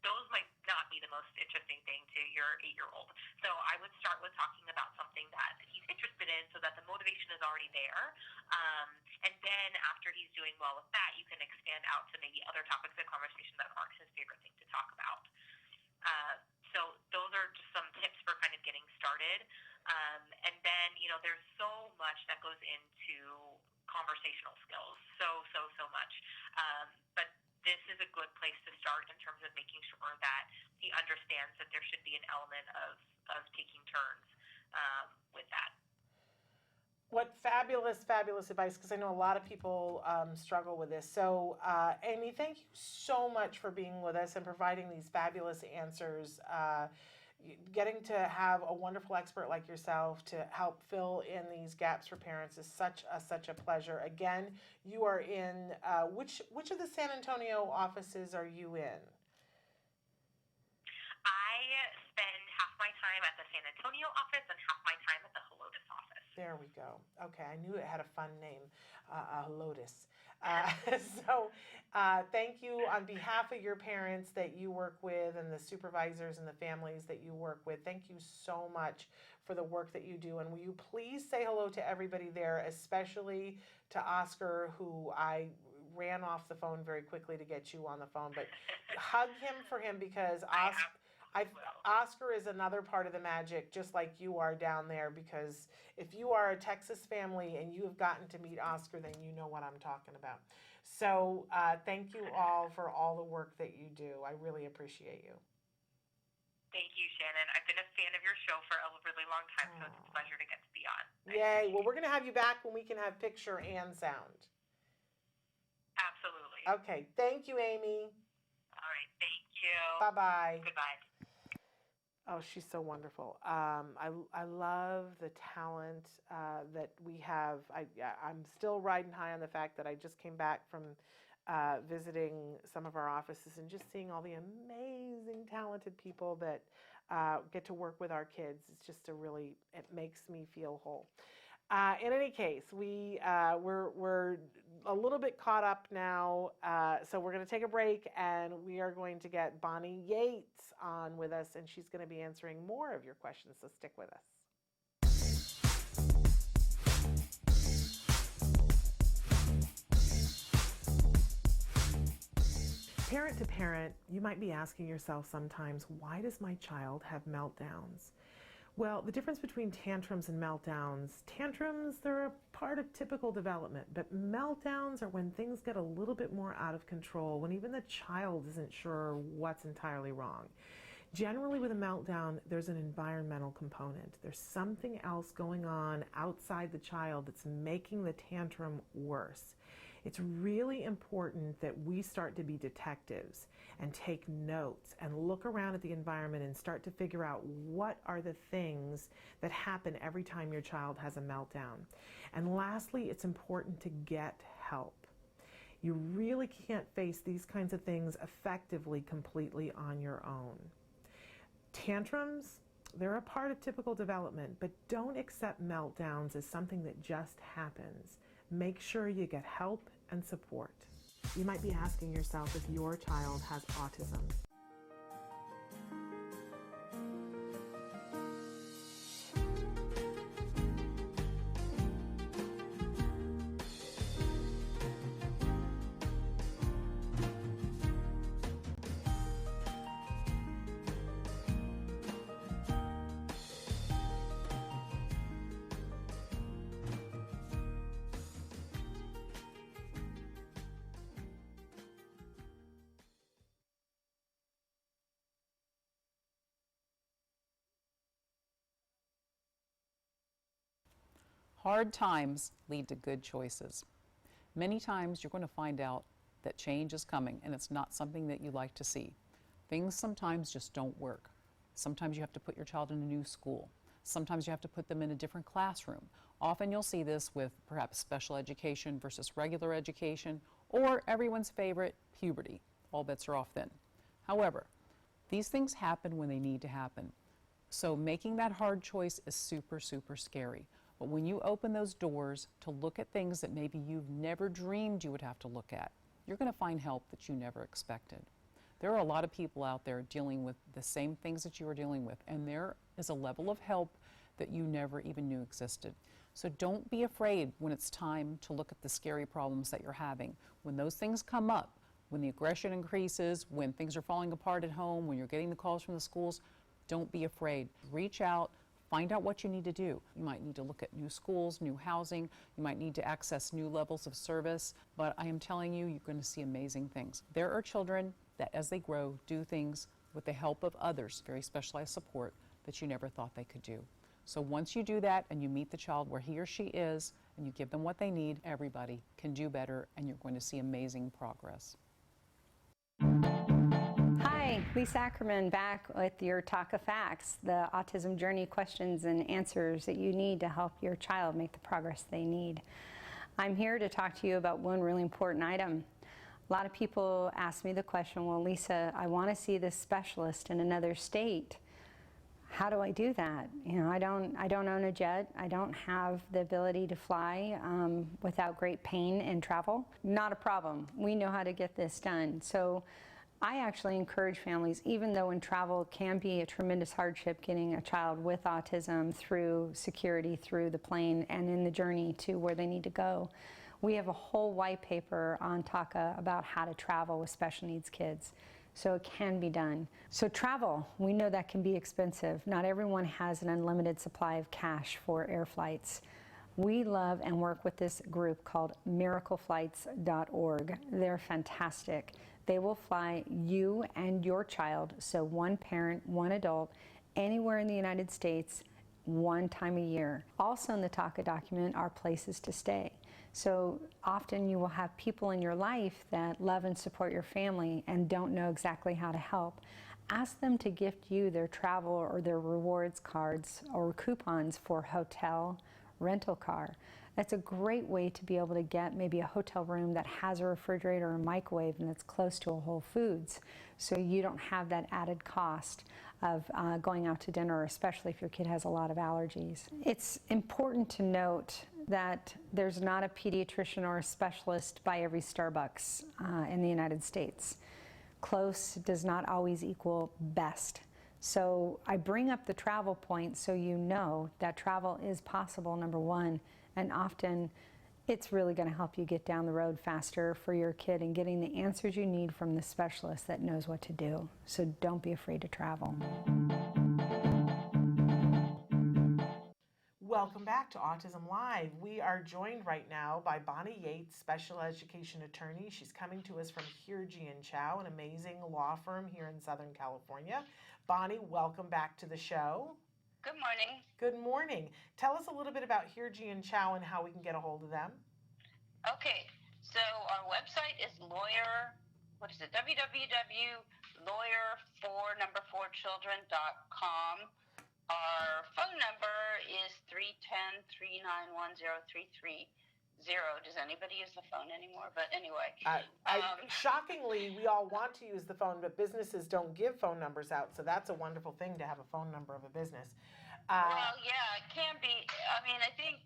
those might not be the most interesting thing to your 8-year-old. So I would start with talking about something that he's interested in, so that the motivation is already there. And then after he's doing well with that, you can expand out to maybe other topics of conversation that aren't his favorite thing to talk about. So those are just some tips for kind of getting started. And then, there's so much that goes into conversational skills. So much. But this is a good place to start in terms of making sure that he understands that there should be an element of taking turns with that. What fabulous, fabulous advice, because I know a lot of people struggle with this. So, Amy, thank you so much for being with us and providing these fabulous answers. Getting to have a wonderful expert like yourself to help fill in these gaps for parents is such a pleasure. Again, you are in, which of the San Antonio offices are you in? I spend half my time at the San Antonio office and half my time at the Helotes office. There we go. Okay, I knew it had a fun name, Helotes. So thank you on behalf of your parents that you work with and the supervisors and the families that you work with. Thank you so much for the work that you do. And will you please say hello to everybody there, especially to Oscar, who I ran off the phone very quickly to get you on the phone. But hug him for him, because Oscar is another part of the magic, just like you are down there, because if you are a Texas family and you have gotten to meet Oscar, then you know what I'm talking about. So thank you all for all the work that you do. I really appreciate you. Thank you, Shannon. I've been a fan of your show for a really long time, so it's a pleasure to get to be on. Yay. Well, we're going to have you back when we can have picture and sound. Absolutely. Okay. Thank you, Amy. All right. Thank you. Bye-bye. Goodbye. Oh, she's so wonderful. I love the talent that we have. I'm still riding high on the fact that I just came back from visiting some of our offices and just seeing all the amazing, talented people that get to work with our kids. It's just it makes me feel whole. In any case, we're a little bit caught up now, so we're going to take a break, and we are going to get Bonnie Yates on with us, and she's going to be answering more of your questions, so stick with us. Parent to parent, you might be asking yourself sometimes, why does my child have meltdowns? Well, the difference between tantrums and meltdowns, they're a part of typical development, but meltdowns are when things get a little bit more out of control, when even the child isn't sure what's entirely wrong. Generally with a meltdown, there's an environmental component. There's something else going on outside the child that's making the tantrum worse. It's really important that we start to be detectives and take notes and look around at the environment and start to figure out what are the things that happen every time your child has a meltdown. And lastly, it's important to get help. You really can't face these kinds of things effectively completely on your own. Tantrums, they're a part of typical development, but don't accept meltdowns as something that just happens. Make sure you get help and support. You might be asking yourself if your child has autism. Hard times lead to good choices. Many times you're going to find out that change is coming and it's not something that you like to see. Things sometimes just don't work. Sometimes you have to put your child in a new school. Sometimes you have to put them in a different classroom. Often you'll see this with perhaps special education versus regular education, or everyone's favorite, puberty. All bets are off then. However, these things happen when they need to happen. So making that hard choice is super, super scary. But when you open those doors to look at things that maybe you've never dreamed you would have to look at, you're going to find help that you never expected. There are a lot of people out there dealing with the same things that you are dealing with, and there is a level of help that you never even knew existed. So don't be afraid when it's time to look at the scary problems that you're having. When those things come up, when the aggression increases, when things are falling apart at home, when you're getting the calls from the schools, don't be afraid. Reach out, find out what you need to do. You might need to look at new schools, new housing, you might need to access new levels of service, but I am telling you, you're going to see amazing things. There are children that as they grow do things with the help of others, very specialized support, that you never thought they could do. So once you do that and you meet the child where he or she is and you give them what they need, everybody can do better and you're going to see amazing progress. Hi, Lisa Ackerman back with your Talk of Facts, the autism journey questions and answers that you need to help your child make the progress they need. I'm here to talk to you about one really important item. A lot of people ask me the question, well, Lisa, I want to see this specialist in another state. How do I do that? You know, I don't own a jet. I don't have the ability to fly without great pain and travel. Not a problem. We know how to get this done. So I actually encourage families, even though in travel can be a tremendous hardship getting a child with autism through security, through the plane, and in the journey to where they need to go. We have a whole white paper on TACA about how to travel with special needs kids. So it can be done. So travel, we know that can be expensive. Not everyone has an unlimited supply of cash for air flights. We love and work with this group called miracleflights.org. They're fantastic. They will fly you and your child, so one parent, one adult, anywhere in the United States, one time a year. Also in the TACA document are places to stay. So often you will have people in your life that love and support your family and don't know exactly how to help. Ask them to gift you their travel or their rewards cards or coupons for hotel, rental car. That's a great way to be able to get maybe a hotel room that has a refrigerator or a microwave and that's close to a Whole Foods, so you don't have that added cost of going out to dinner, especially if your kid has a lot of allergies. It's important to note that there's not a pediatrician or a specialist by every Starbucks in the United States. Close does not always equal best. So I bring up the travel point so you know that travel is possible, number one, and often it's really going to help you get down the road faster for your kid and getting the answers you need from the specialist that knows what to do. So don't be afraid to travel. Welcome back to Autism Live. We are joined right now by Bonnie Yates, special education attorney. She's coming to us from Jargon, an amazing law firm here in Southern California. Bonnie, welcome back to the show. Good morning. Good morning. Tell us a little bit about Jargon and how we can get a hold of them. Okay, so our website is www.lawyer4children.com. Our phone number is 310-391-0330. Does anybody use the phone anymore? But anyway. Shockingly, we all want to use the phone, but businesses don't give phone numbers out, so that's a wonderful thing to have a phone number of a business. Well, yeah, it can be. I mean, I think,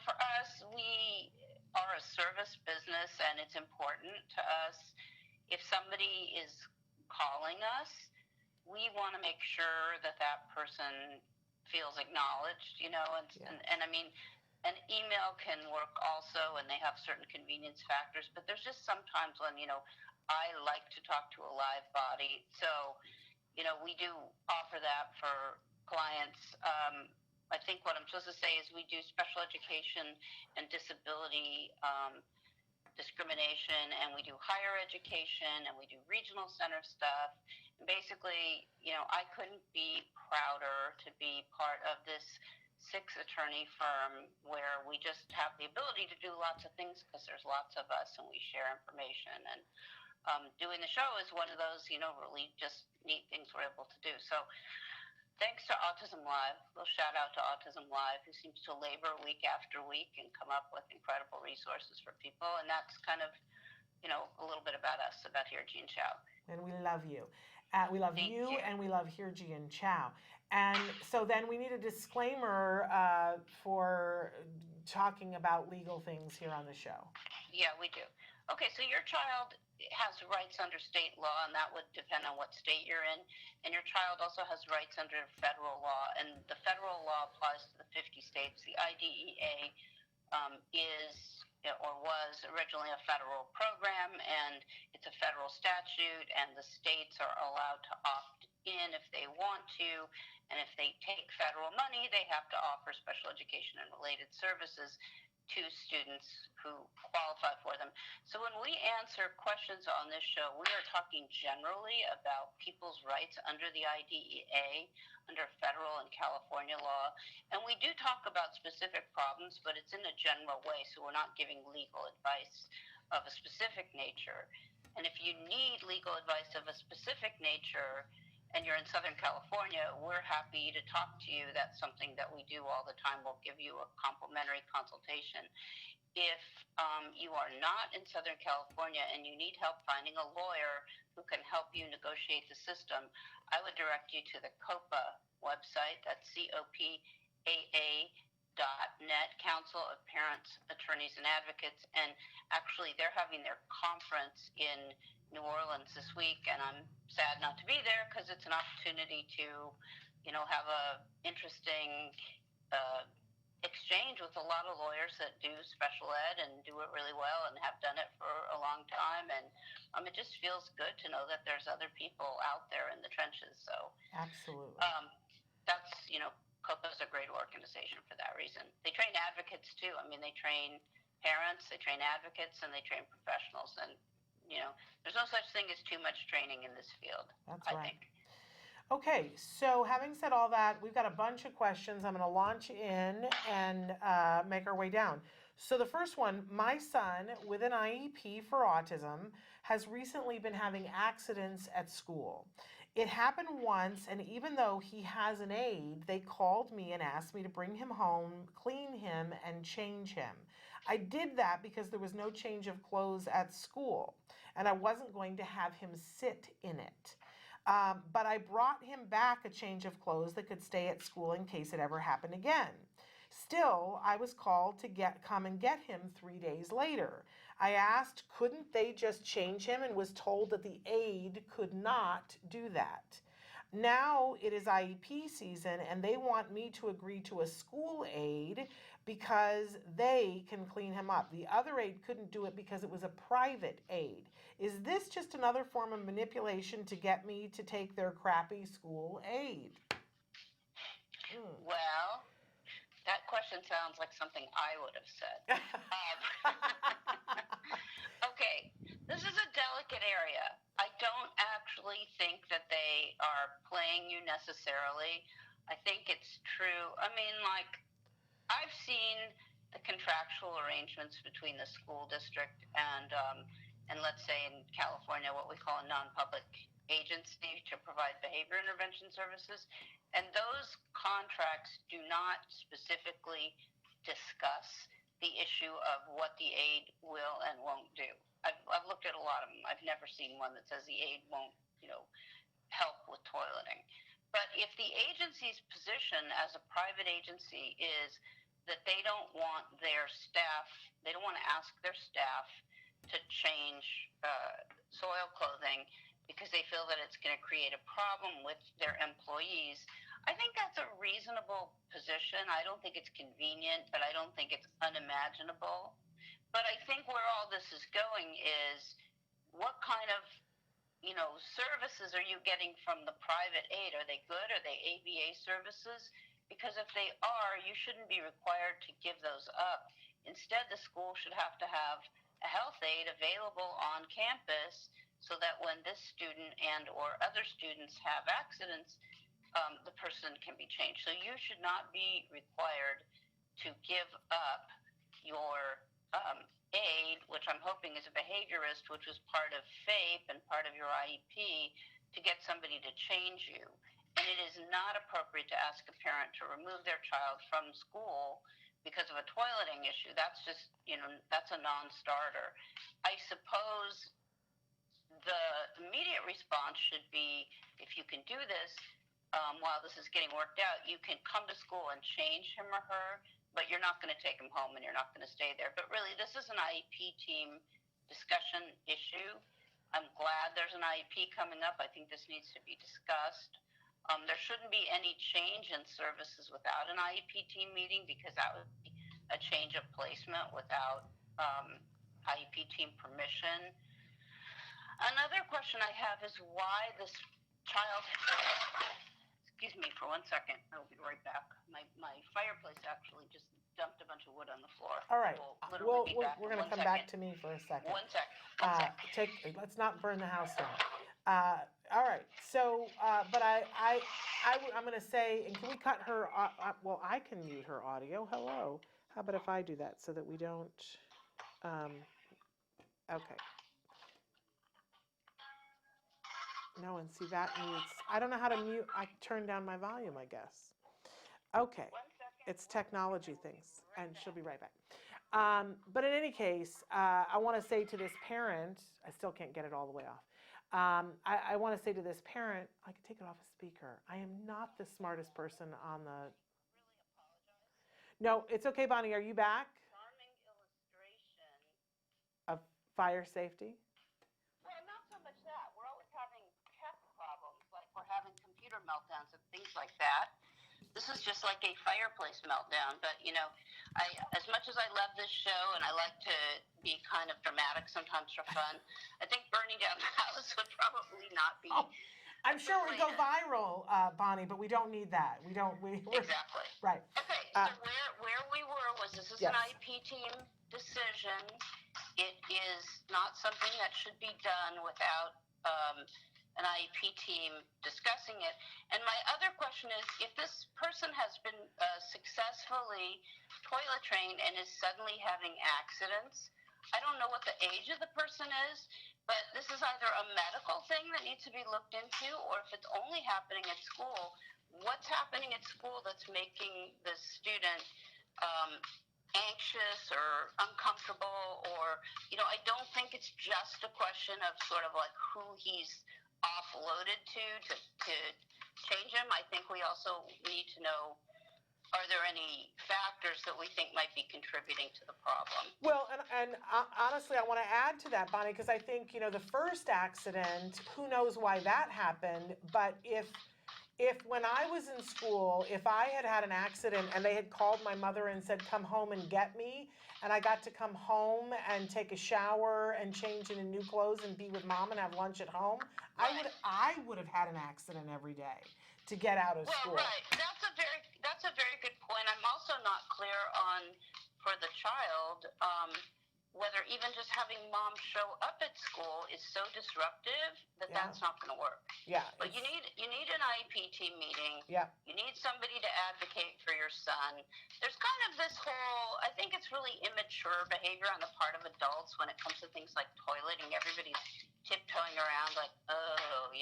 for us, we are a service business, and it's important to us. If somebody is calling us, we want to make sure that that person feels acknowledged, and I mean, an email can work also, and they have certain convenience factors, but there's just sometimes when, I like to talk to a live body. So, we do offer that for clients. I think what I'm supposed to say is we do special education and disability discrimination, and we do higher education, and we do regional center stuff. And basically, I couldn't be prouder to be part of this 6-attorney firm where we just have the ability to do lots of things because there's lots of us and we share information. And doing the show is one of those, really just neat things we're able to do. So thanks to Autism Live, a little shout out to Autism Live, who seems to labor week after week and come up with incredible resources for people. And that's kind of, a little bit about us, about Hirji and Chow. And we love you. We love you, and we love Hirji and Chow. And so then we need a disclaimer for talking about legal things here on the show. Yeah, we do. Okay, so your child has rights under state law, and that would depend on what state you're in. And your child also has rights under federal law, and the federal law applies to the 50 states. The IDEA is or was originally a federal program, and it's a federal statute, and the states are allowed to opt in if they want to, and if they take federal money, they have to offer special education and related services to students who qualify for them. So when we answer questions on this show, we are talking generally about people's rights under the IDEA, under federal and California law. And we do talk about specific problems, but it's in a general way, so we're not giving legal advice of a specific nature. And if you need legal advice of a specific nature, and you're in Southern California, we're happy to talk to you. That's something that we do all the time. We'll give you a complimentary consultation. If you are not in Southern California and you need help finding a lawyer who can help you negotiate the system, I would direct you to the COPA website. That's COPAA.net, Council of Parents, Attorneys, and Advocates. And actually, they're having their conference in New Orleans this week, and I'm sad not to be there because it's an opportunity to, have a interesting exchange with a lot of lawyers that do special ed and do it really well and have done it for a long time. And it just feels good to know that there's other people out there in the trenches. So absolutely, that's COPA is a great organization for that reason. They train advocates too. They train parents, they train advocates, and they train professionals. And there's no such thing as too much training in this field. That's I right. think. Okay, so having said all that, we've got a bunch of questions. I'm going to launch in and make our way down. So the first one, my son with an IEP for autism has recently been having accidents at school. It happened once, and even though he has an aide, they called me and asked me to bring him home, clean him, and change him. I did that because there was no change of clothes at school, and I wasn't going to have him sit in it. But I brought him back a change of clothes that could stay at school in case it ever happened again. Still, I was called to come and get him 3 days later. I asked, couldn't they just change him, and was told that the aide could not do that. Now it is IEP season, and they want me to agree to a school aide because they can clean him up. The other aide couldn't do it because it was a private aide. Is this just another form of manipulation to get me to take their crappy school aide? Well, that question sounds like something I would have said. Okay, this is a delicate area. I don't actually think that they are playing you necessarily. I think it's true. I've seen the contractual arrangements between the school district and let's say in California, what we call a non-public agency to provide behavior intervention services. And those contracts do not specifically discuss the issue of what the aide will and won't do. I've looked at a lot of them. I've never seen one that says the aide won't, help with toileting. But if the agency's position as a private agency is that they don't want their staff, they don't want to ask their staff to change soil clothing because they feel that it's going to create a problem with their employees, I think that's a reasonable position. I don't think it's convenient, but I don't think it's unimaginable. But I think where all this is going is what kind of services are you getting from the private aid? Are they good? Are they ABA services? Because if they are, you shouldn't be required to give those up. Instead, the school should have to have a health aide available on campus so that when this student and or other students have accidents, the person can be changed. So you should not be required to give up your aid, which I'm hoping is a behaviorist, which was part of FAPE and part of your IEP, to get somebody to change you. And it is not appropriate to ask a parent to remove their child from school because of a toileting issue. That's just, that's a non-starter. I suppose the immediate response should be, if you can do this, while this is getting worked out, you can come to school and change him or her, but you're not going to take him home and you're not going to stay there. But really, this is an IEP team discussion issue. I'm glad there's an IEP coming up. I think this needs to be discussed. There shouldn't be any change in services without an IEP team meeting, because that would be a change of placement without IEP team permission. Another question I have is why this child, excuse me for 1 second, I will be right back. My fireplace actually just dumped a bunch of wood on the floor. All right, We're going to come back to me for a second. 1 sec. Let's not burn the house down. All right, so, but I'm going to say, and can we cut her, well, I can mute her audio, hello. How about if I do that so that we don't, okay. No, and see that mutes, I don't know how to mute, I turn down my volume, I guess. Okay, it's technology things, and she'll be right back. But in any case, I want to say to this parent, I still can't get it all the way off. I want to say to this parent, I can take it off a speaker. I am not the smartest person on the. No, it's okay, Bonnie. Are you back? Charming illustration of fire safety. Well, not so much that. We're always having tech problems, like we're having computer meltdowns and things like that. This is just like a fireplace meltdown, but as much as I love this show and I like to be kind of dramatic sometimes for fun, I think burning down the house would probably not be. Oh, I'm sure it would go viral, Bonnie, but we don't need that. We're exactly right. Okay, so where we were was this is yes. an IEP team decision. It is not something that should be done without an IEP team discussing it. And my other question is, if this person has been successfully toilet trained and is suddenly having accidents, I don't know what the age of the person is, but this is either a medical thing that needs to be looked into, or if it's only happening at school, what's happening at school that's making the student anxious or uncomfortable, or, I don't think it's just a question of sort of like who he's offloaded to change him. I think we also need to know, are there any factors that we think might be contributing to the problem? Well, and honestly, I want to add to that, Bonnie, because I think, the first accident, who knows why that happened, but if when I was in school, if I had had an accident and they had called my mother and said, come home and get me, and I got to come home and take a shower and change into new clothes and be with mom and have lunch at home, I would have had an accident every day to get out of school. Right. That's a very good point. I'm also not clear on, for the child, whether even just having mom show up at school is so disruptive that that's not going to work. Yeah. But you need an IEP team meeting. Yeah. You need somebody to advocate for your son. There's kind of this whole, I think it's really immature behavior on the part of adults when it comes to things like toileting. Everybody's tiptoeing around like, oh,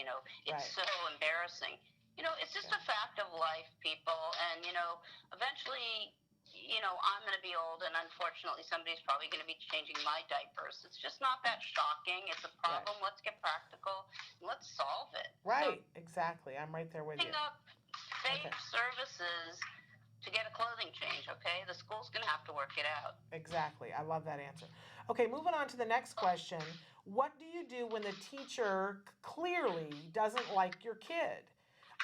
it's so embarrassing. It's just a fact of life, people. And, eventually, I'm going to be old, and unfortunately, somebody's probably going to be changing my diapers. It's just not that shocking. It's a problem. Let's get practical. Let's solve it. Right. exactly. I'm right there with you. Up FAPE services to get a clothing change, okay? The school's going to have to work it out. Exactly. I love that answer. Okay, moving on to the next question. What do you do when the teacher clearly doesn't like your kid?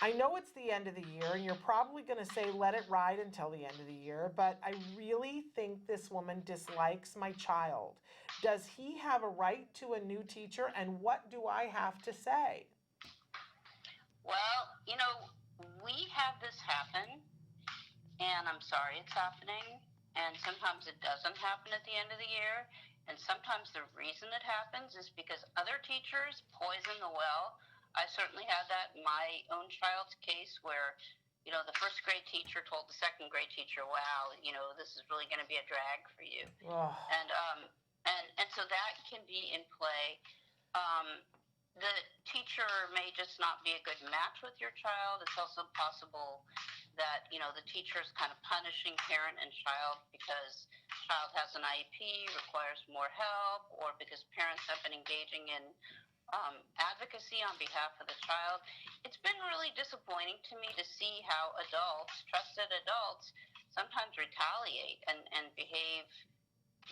I know it's the end of the year, and you're probably going to say, let it ride until the end of the year, but I really think this woman dislikes my child. Does he have a right to a new teacher, and what do I have to say? Well, we have this happen, and I'm sorry it's happening, and sometimes it doesn't happen at the end of the year, and sometimes the reason it happens is because other teachers poison the well I certainly had that in my own child's case where, you know, the first grade teacher told the second grade teacher, wow, you know, this is really going to be a drag for you. Oh. And so that can be in play. The teacher may just not be a good match with your child. It's also possible that, you know, the teacher is kind of punishing parent and child because child has an IEP, requires more help, or because parents have been engaging in advocacy on behalf of the child. It's been really disappointing to me to see how adults, trusted adults, sometimes retaliate and behave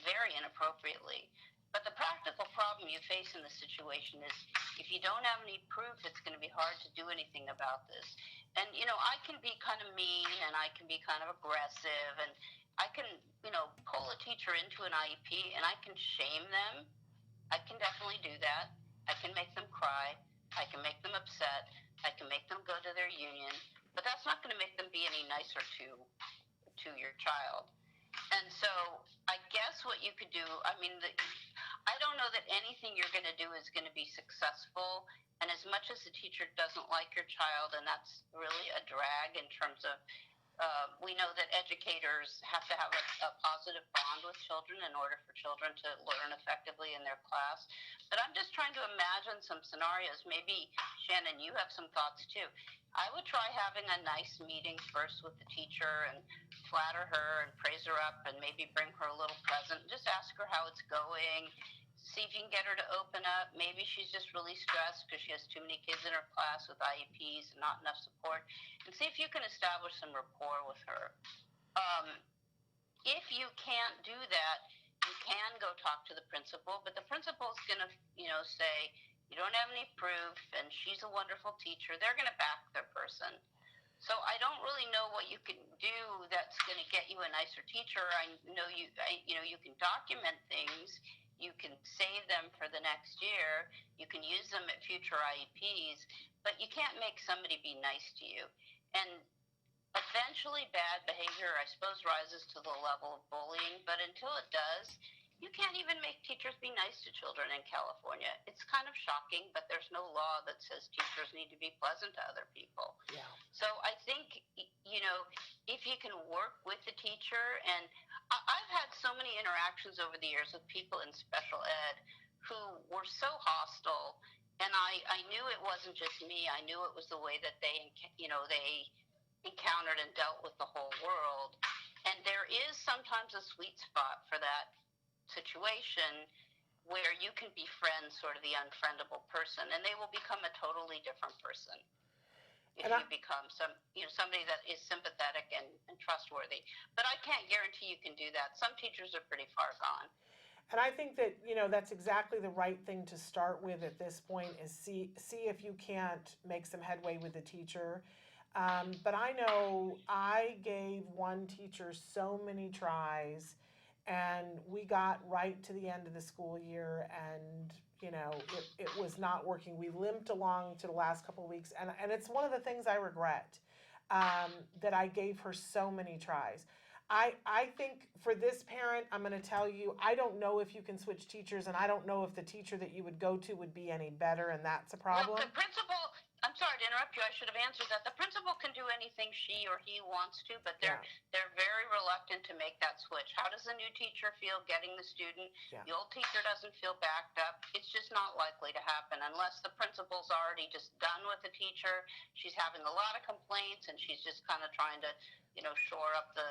very inappropriately. But the practical problem you face in the situation is if you don't have any proof, it's going to be hard to do anything about this. And, you know, I can be kind of mean and I can be kind of aggressive and I can, you know, pull a teacher into an IEP and I can shame them. I can definitely do that. I can make them cry. I can make them upset. I can make them go to their union. But that's not going to make them be any nicer to your child. And so I guess what you could do, I mean, I don't know that anything you're going to do is going to be successful. And as much as the teacher doesn't like your child, and that's really a drag in terms of, we know that educators have to have a positive bond with children in order for children to learn effectively in their class. But I'm just trying to imagine some scenarios. Maybe, Shannon, you have some thoughts too. I would try having a nice meeting first with the teacher and flatter her and praise her up and maybe bring her a little present. Just ask her how it's going. See if you can get her to open up. Maybe she's just really stressed because she has too many kids in her class with IEPs and not enough support. And see if you can establish some rapport with her. If you can't do that, you can go talk to the principal, but the principal's going to, you know, say, you don't have any proof, and she's a wonderful teacher. They're going to back their person. So I don't really know what you can do that's going to get you a nicer teacher. I know you can document things. You can save them for the next year. You can use them at future IEPs, but you can't make somebody be nice to you. And eventually bad behavior, I suppose, rises to the level of bullying, but until it does, you can't even make teachers be nice to children in California. It's kind of shocking, but there's no law that says teachers need to be pleasant to other people. Yeah. So I think, you know, if you can work with the teacher, and I've had so many interactions over the years with people in special ed who were so hostile, and I knew it wasn't just me. I knew it was the way that they encountered and dealt with the whole world. And there is sometimes a sweet spot for that situation where you can befriend sort of the unfriendable person, and they will become a totally different person if you become somebody that is sympathetic and trustworthy. But I can't guarantee you can do that. Some teachers are pretty far gone. And I think that, you know, that's exactly the right thing to start with at this point is see if you can't make some headway with the teacher. But I know I gave one teacher so many tries, and we got right to the end of the school year, and you know it was not working. We limped along to the last couple of weeks, and it's one of the things I regret, that I gave her so many tries. I think for this parent, I'm going to tell you, I don't know if you can switch teachers, and I don't know if the teacher that you would go to would be any better, and that's a problem. Well, the principal, I'm sorry to interrupt you, I should have answered that. The principal can do anything she or he wants to, but they're very reluctant to make that switch. How does the new teacher feel getting the student? Yeah. The old teacher doesn't feel backed up. It's just not likely to happen unless the principal's already just done with the teacher. She's having a lot of complaints, and she's just kind of trying to, you know, shore up the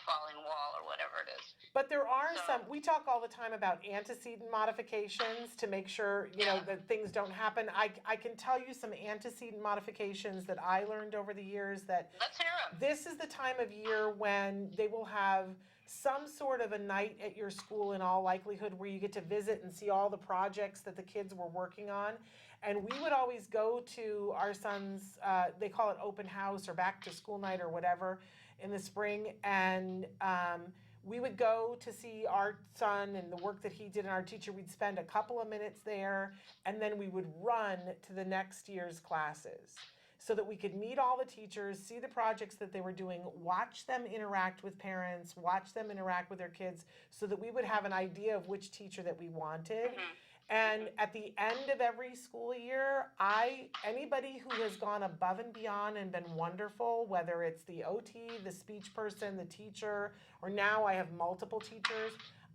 falling wall or whatever it is. But there are some, we talk all the time about antecedent modifications to make sure, you know, that things don't happen. I can tell you some antecedent modifications that I learned over the years that Let's hear them. This is the time of year when they will have some sort of a night at your school in all likelihood where you get to visit and see all the projects that the kids were working on. And we would always go to our son's, they call it open house or back to school night or whatever in the spring, and we would go to see our son and the work that he did and our teacher. We'd spend a couple of minutes there, and then we would run to the next year's classes so that we could meet all the teachers, see the projects that they were doing, watch them interact with parents, watch them interact with their kids, so that we would have an idea of which teacher that we wanted. And at the end of every school year, anybody who has gone above and beyond and been wonderful, whether it's the OT, the speech person, the teacher, or now I have multiple teachers,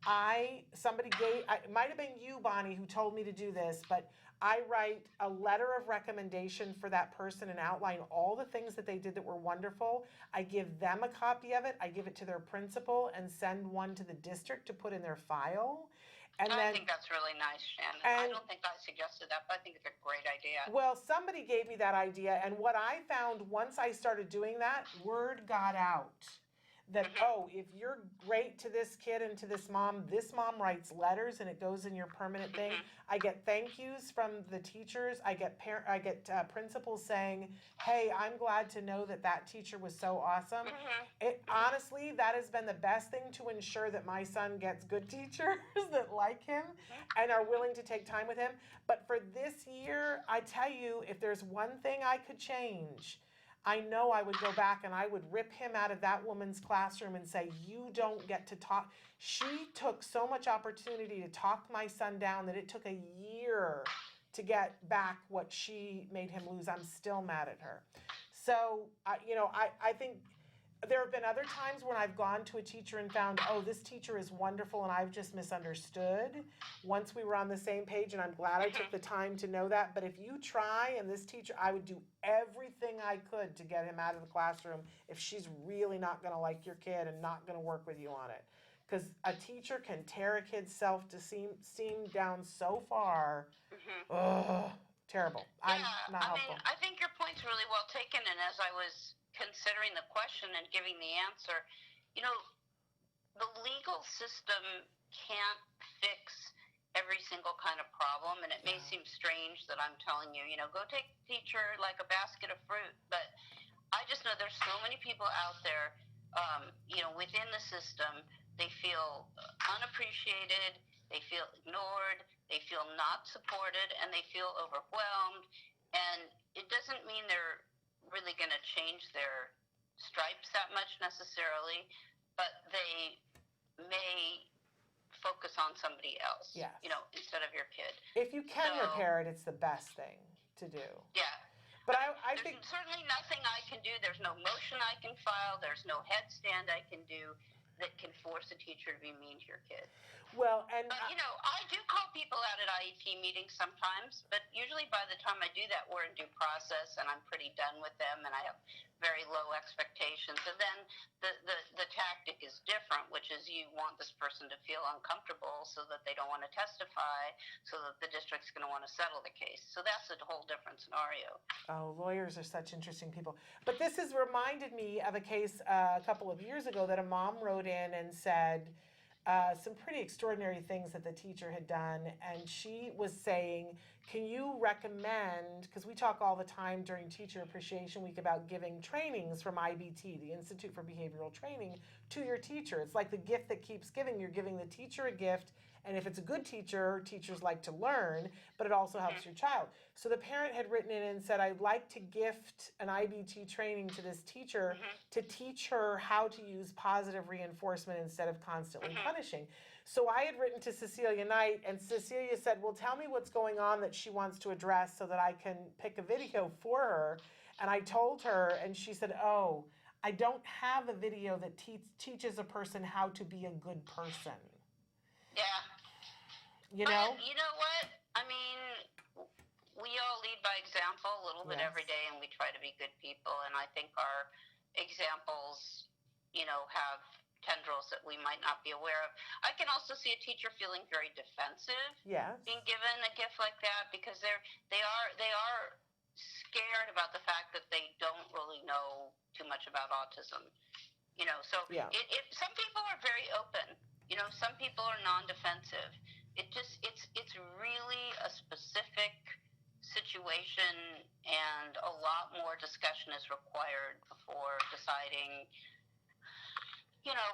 it might have been you, Bonnie, who told me to do this, but I write a letter of recommendation for that person and outline all the things that they did that were wonderful. I give them a copy of it. I give it to their principal and send one to the district to put in their file. And I think that's really nice, Shannon. I don't think I suggested that, but I think it's a great idea. Well, somebody gave me that idea, and what I found once I started doing that, word got out. That, oh, if you're great to this kid and to this mom writes letters and it goes in your permanent thing. I get thank yous from the teachers. I get principals saying, hey, I'm glad to know that teacher was so awesome. Honestly, that has been the best thing to ensure that my son gets good teachers that like him and are willing to take time with him. But for this year, I tell you, if there's one thing I could change, I know I would go back and I would rip him out of that woman's classroom and say, you don't get to talk. She took so much opportunity to talk my son down that it took a year to get back what she made him lose. I'm still mad at her. So, I think there have been other times when I've gone to a teacher and found, oh, this teacher is wonderful and I've just misunderstood. Once we were on the same page, and I'm glad I took the time to know that. But if you try, and this teacher, I would do everything I could to get him out of the classroom if she's really not going to like your kid and not going to work with you on it. Because a teacher can tear a kid's self-esteem down so far. Ugh, terrible. I'm not helpful. I think your point's really well taken, and as I was considering the question and giving the answer, the legal system can't fix every single kind of problem, and it may seem strange that I'm telling you, go take a teacher like a basket of fruit, but I just know there's so many people out there, within the system. They feel unappreciated, they feel ignored, they feel not supported, and they feel overwhelmed, and it doesn't mean they're really going to change their stripes that much necessarily, but they may focus on somebody else, instead of your kid. If you can repair it, it's the best thing to do. Yeah. But I think certainly nothing I can do. There's no motion I can file. There's no headstand I can do that can force a teacher to be mean to your kid. Well, and I do call people out at IEP meetings sometimes, but usually by the time I do that, we're in due process and I'm pretty done with them and I have very low expectations. And then the tactic is different, which is you want this person to feel uncomfortable so that they don't want to testify, so that the district's going to want to settle the case. So that's a whole different scenario. Oh, lawyers are such interesting people. But this has reminded me of a case a couple of years ago that a mom wrote in and said, some pretty extraordinary things that the teacher had done, and she was saying, can you recommend, because we talk all the time during Teacher Appreciation Week about giving trainings from IBT, the Institute for Behavioral Training, to your teacher. It's like the gift that keeps giving. You're giving the teacher a gift, and if it's a good teacher, teachers like to learn, but it also helps your child. So the parent had written in and said, I'd like to gift an IBT training to this teacher to teach her how to use positive reinforcement instead of constantly punishing. So I had written to Cecilia Knight, and Cecilia said, well, tell me what's going on that she wants to address so that I can pick a video for her. And I told her, and she said, oh, I don't have a video that teaches a person how to be a good person. Yeah. But you know what? I mean, we all lead by example a little bit every day, and we try to be good people. And I think our examples, have tendrils that we might not be aware of. I can also see a teacher feeling very defensive, being given a gift like that, because they are scared about the fact that they don't really know too much about autism. So some people are very open. Some people are non-defensive. It's really a specific situation, and a lot more discussion is required before deciding,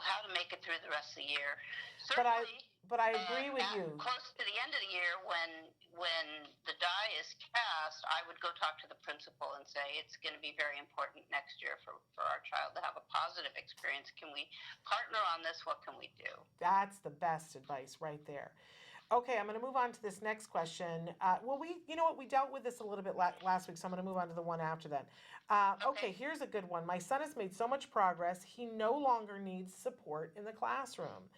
how to make it through the rest of the year. Certainly, but I agree with you. Close to the end of the year, when the die is cast, I would go talk to the principal and say, it's going to be very important next year for our child to have a positive experience. Can we partner on this? What can we do? That's the best advice right there. Okay, I'm going to move on to this next question. Well, you know what, we dealt with this a little bit last week, so I'm going to move on to the one after that. Okay, here's a good one. My son has made so much progress, he no longer needs support in the classroom.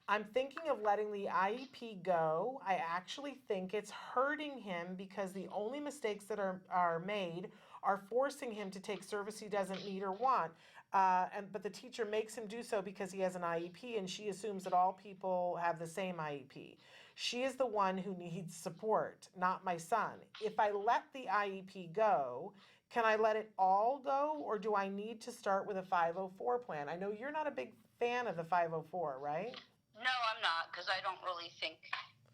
I'm thinking of letting the IEP go. I actually think it's hurting him because the only mistakes that are made are forcing him to take service he doesn't need or want. But the teacher makes him do so because he has an IEP, and she assumes that all people have the same IEP. She is the one who needs support, not my son. If I let the IEP go, can I let it all go, or do I need to start with a 504 plan? I know you're not a big fan of the 504, right? No, I'm not, because I don't really think,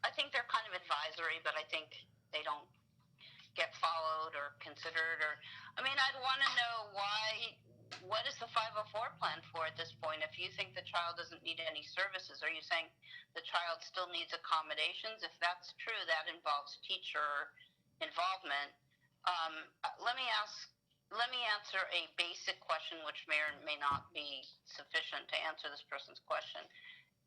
I think they're kind of advisory, but I think they don't get followed or considered, or, I mean, I'd want to know what is the 504 plan for at this point? If you think the child doesn't need any services, are you saying the child still needs accommodations? If that's true, that involves teacher involvement. Let me answer a basic question, which may or may not be sufficient to answer this person's question.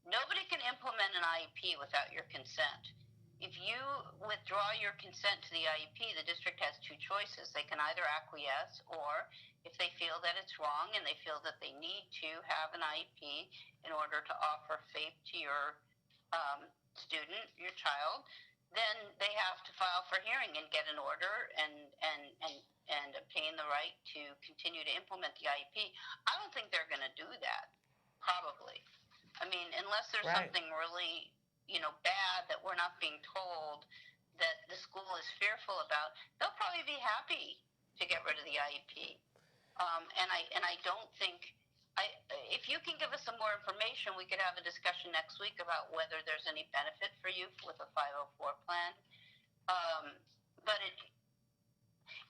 Nobody can implement an IEP without your consent. If you withdraw your consent to the IEP, the district has two choices. They can either acquiesce, or if they feel that it's wrong and they feel that they need to have an IEP in order to offer FAPE to your student, your child, then they have to file for hearing and get an order and obtain the right to continue to implement the IEP. I don't think they're going to do that, probably. I mean, unless there's something really, bad that we're not being told that the school is fearful about, they'll probably be happy to get rid of the IEP. And I don't think, if you can give us some more information, we could have a discussion next week about whether there's any benefit for you with a 504 plan. But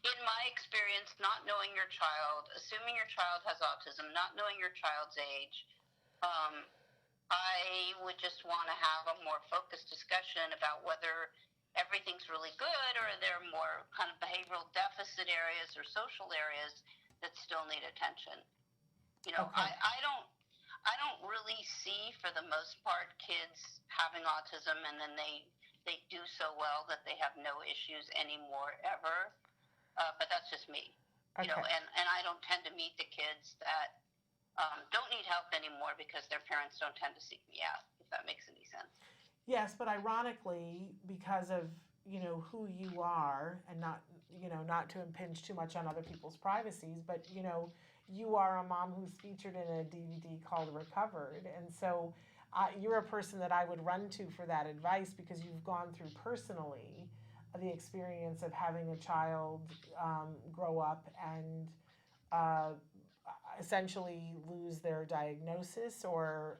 in my experience, not knowing your child, assuming your child has autism, not knowing your child's age, I would just want to have a more focused discussion about whether everything's really good, or there are more kind of behavioral deficit areas or social areas that still need attention. I don't really see, for the most part, kids having autism and then they do so well that they have no issues anymore ever. But that's just me, and I don't tend to meet the kids that don't need help anymore because their parents don't tend to seek me out, if that makes any sense. Yes, but ironically, because of who you are, and not to impinge too much on other people's privacies, but you are a mom who's featured in a DVD called Recovered, and so you're a person that I would run to for that advice, because you've gone through personally the experience of having a child grow up and essentially lose their diagnosis, or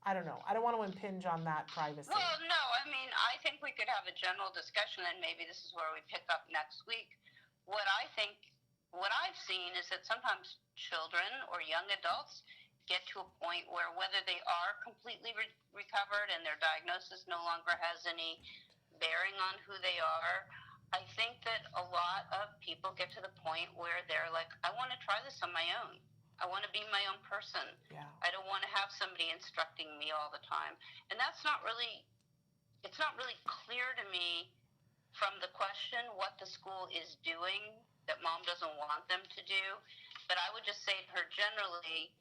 I don't know. I don't want to impinge on that privacy. Well, no, I mean, I think we could have a general discussion, and maybe this is where we pick up next week. What I've seen is that sometimes children or young adults get to a point where, whether they are completely recovered and their diagnosis no longer has any bearing on who they are, I think that a lot of people get to the point where they're like, I want to try this on my own. I want to be my own person. Yeah. I don't want to have somebody instructing me all the time. And it's not really clear to me from the question what the school is doing that mom doesn't want them to do. But I would just say to her generally,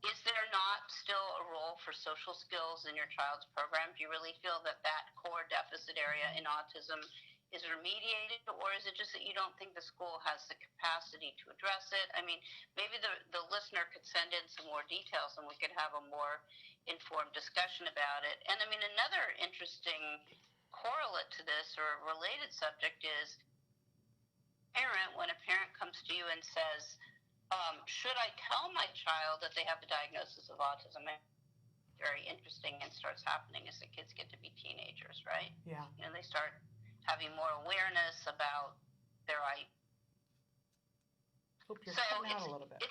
is there not still a role for social skills in your child's program? Do you really feel that that core deficit area in autism is remediated, or is it just that you don't think the school has the capacity to address it? I mean, maybe the listener could send in some more details and we could have a more informed discussion about it. And I mean, another interesting correlate to this, or related subject, is when a parent comes to you and says, should I tell my child that they have the diagnosis of autism? Very interesting, and starts happening as the kids get to be teenagers, right? Yeah. They start having more awareness about their Hope you're cutting out a little bit.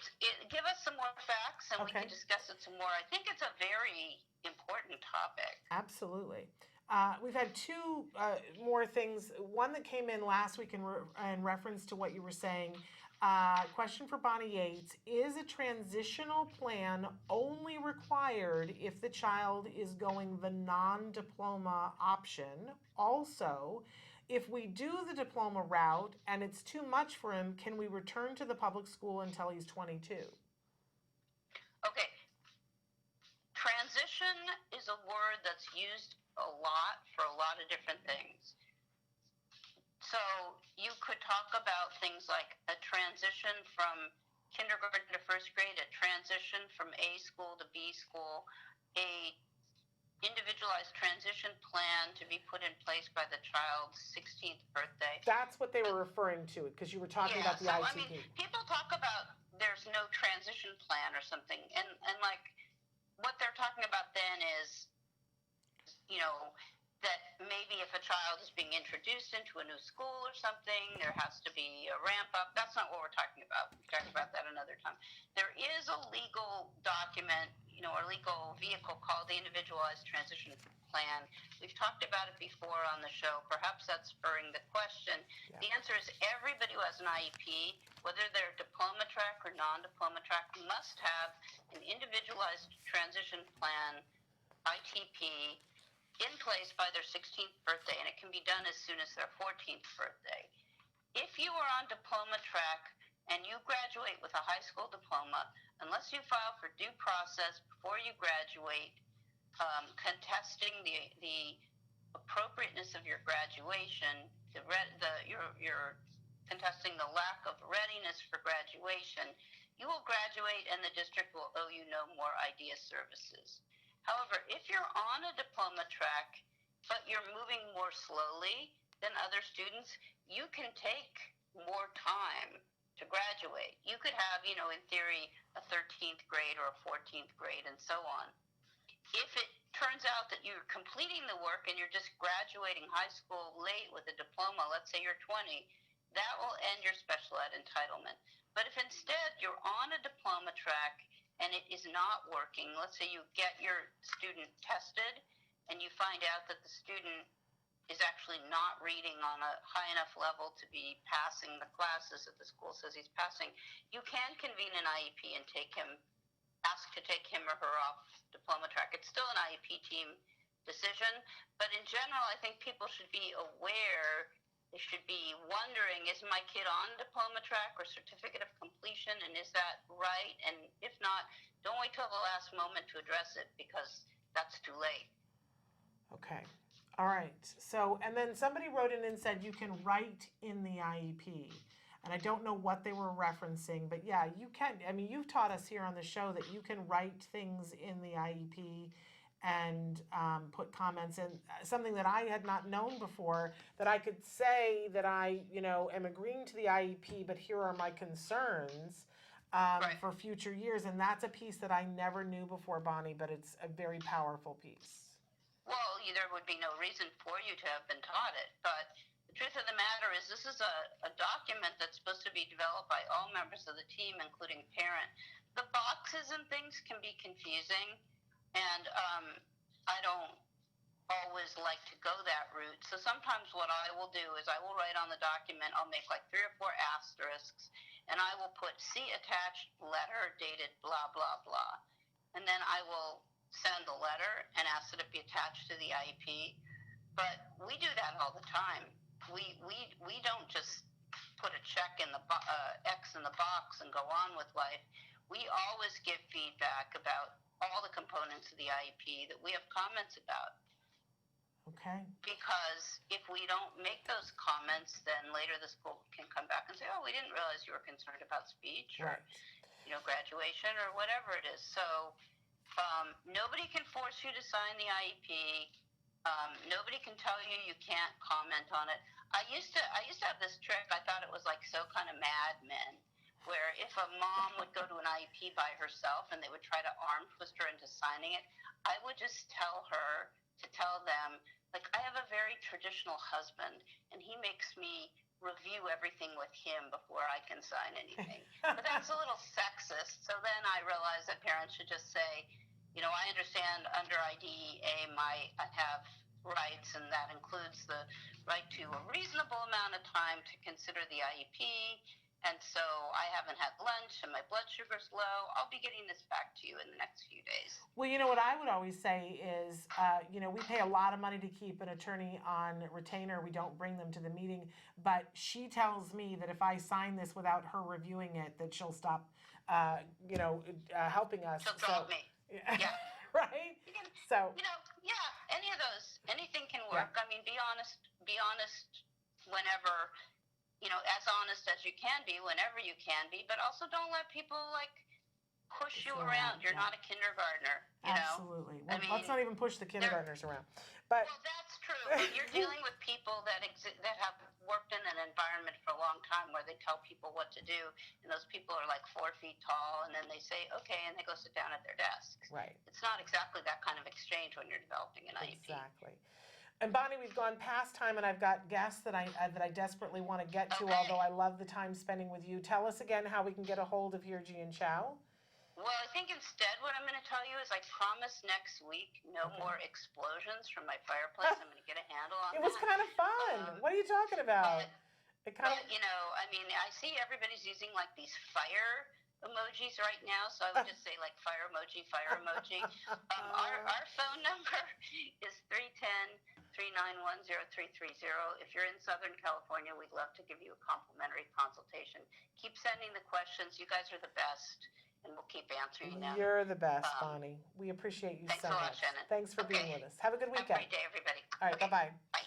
Give us some more facts, and we can discuss it some more. I think it's a very important topic. Absolutely. We've had two more things. One that came in last week in reference to what you were saying. Question for Bonnie Yates. Is a transitional plan only required if the child is going the non-diploma option? Also, if we do the diploma route and it's too much for him, can we return to the public school until he's 22? Okay. Transition is a word that's used a lot for a lot of different things. So you could talk about things like a transition from kindergarten to first grade, a transition from A school to B school, a individualized transition plan to be put in place by the child's 16th birthday. That's what they were referring to, because you were talking about the ITP. I mean, people talk about there's no transition plan or something, and like what they're talking about then is, you know, that maybe if a child is being introduced into a new school or something, there has to be a ramp up. That's not what we're talking about. We'll talk about that another time. There is a legal document, you know, or legal vehicle called the Individualized Transition Plan. We've talked about it before on the show. Perhaps that's spurring the question. Yeah. The answer is everybody who has an IEP, whether they're diploma track or non-diploma track, must have an Individualized Transition Plan, ITP, in place by their 16th birthday, and it can be done as soon as their 14th birthday. If you are on diploma track and you graduate with a high school diploma, unless you file for due process before you graduate, contesting the appropriateness of your graduation, you're contesting the lack of readiness for graduation, you will graduate and the district will owe you no more IDEA services. However, if you're on a diploma track, but you're moving more slowly than other students, you can take more time to graduate. You could have, you know, in theory, a 13th grade or a 14th grade and so on. If it turns out that you're completing the work and you're just graduating high school late with a diploma, let's say you're 20, that will end your special ed entitlement. But if instead you're on a diploma track and it is not working, let's say you get your student tested and you find out that the student is actually not reading on a high enough level to be passing the classes that the school says he's passing, you can convene an IEP and ask to take him or her off diploma track. It's still an IEP team decision, but in general, I think people should be aware. They should be wondering, is my kid on diploma track or certificate of completion, and is that right? And if not, don't wait till the last moment to address it, because that's too late. Okay. All right. So, and then somebody wrote in and said you can write in the IEP. And I don't know what they were referencing, but yeah, you can. I mean, you've taught us here on the show that you can write things in the IEP and put comments in, something that I had not known before, that I could say that I, you know, am agreeing to the IEP, but here are my concerns for future years. And that's a piece that I never knew before, Bonnie, but it's a very powerful piece. Well, there would be no reason for you to have been taught it, but the truth of the matter is this is a document that's supposed to be developed by all members of the team, including parent. The boxes and things can be confusing, and I don't always like to go that route. So sometimes what I will do is I will write on the document, I'll make like 3 or 4 asterisks, and I will put see attached letter dated blah, blah, blah. And then I will send the letter and ask that it be attached to the IEP. But we do that all the time. We don't just put a check in the X in the box and go on with life. We always give feedback about all the components of the IEP that we have comments about. Okay. Because if we don't make those comments, then later the school can come back and say, oh, we didn't realize you were concerned about speech or, you know, graduation or whatever it is. So nobody can force you to sign the IEP. Nobody can tell you you can't comment on it. I used to have this trick. I thought it was like so kind of Mad Men, where if a mom would go to an IEP by herself and they would try to arm twist her into signing it, I would just tell her to tell them, like, I have a very traditional husband, and he makes me review everything with him before I can sign anything. But that's a little sexist. So then I realized that parents should just say, you know, I understand under IDEA I have rights, and that includes the right to a reasonable amount of time to consider the IEP, And so I haven't had lunch and my blood sugar's low. I'll be getting this back to you in the next few days. Well, you know what I would always say is, we pay a lot of money to keep an attorney on retainer. We don't bring them to the meeting, but she tells me that if I sign this without her reviewing it, that she'll stop, helping us. She'll drop me. Yeah. Right? So, any of those, anything can work. Yeah. I mean, be honest whenever, as honest as you can be, whenever you can be, but also don't let people push you around. You're not a kindergartner, you Absolutely. know? Well, let's not even push the kindergartners around. But well, that's true. But you're dealing with people that have worked in an environment for a long time where they tell people what to do, and those people are 4 feet tall, and then they say, okay, and they go sit down at their desks. Right. It's not exactly that kind of exchange when you're developing an IEP. Exactly. And Bonnie, we've gone past time, and I've got guests that I desperately want to get to, although I love the time spending with you. Tell us again how we can get a hold of Hear Ji and Chow. Well, I think instead what I'm going to tell you is I promise next week no more explosions from my fireplace. I'm going to get a handle on that. It was kind of fun. What are you talking about? I mean, I see everybody's using these fire emojis right now, so I would just say fire emoji, fire emoji. Our phone number is 310-391-0330. If you're in Southern California, we'd love to give you a complimentary consultation. Keep sending the questions. You guys are the best, and we'll keep answering them. You're the best, Bonnie. We appreciate you so much. Thanks a lot, Shannon. Thanks for being with us. Have a good weekend. Have a great day, everybody. All right, bye-bye. Bye.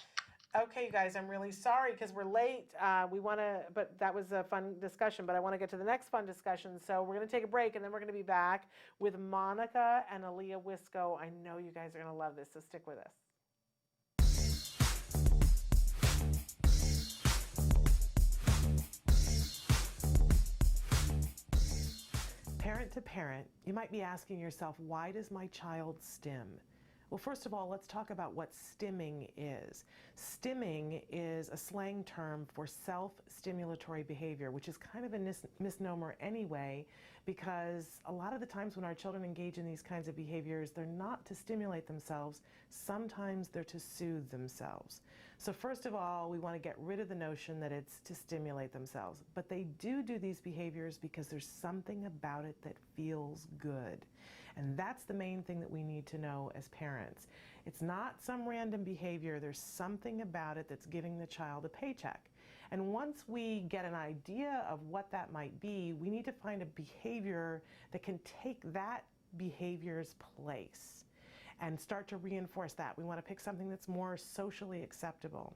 Okay, you guys, I'm really sorry because we're late. But that was a fun discussion, but I want to get to the next fun discussion. So we're going to take a break, and then we're going to be back with Monica and Aliyah Wisco. I know you guys are going to love this, so stick with us. Parent to parent, you might be asking yourself, why does my child stim? Well, first of all, let's talk about what stimming is. Stimming is a slang term for self-stimulatory behavior, which is kind of a misnomer anyway, because a lot of the times when our children engage in these kinds of behaviors, they're not to stimulate themselves. Sometimes they're to soothe themselves. So first of all, we want to get rid of the notion that it's to stimulate themselves. But they do these behaviors because there's something about it that feels good. And that's the main thing that we need to know as parents. It's not some random behavior. There's something about it that's giving the child a paycheck. And once we get an idea of what that might be, we need to find a behavior that can take that behavior's place and start to reinforce that. We want to pick something that's more socially acceptable.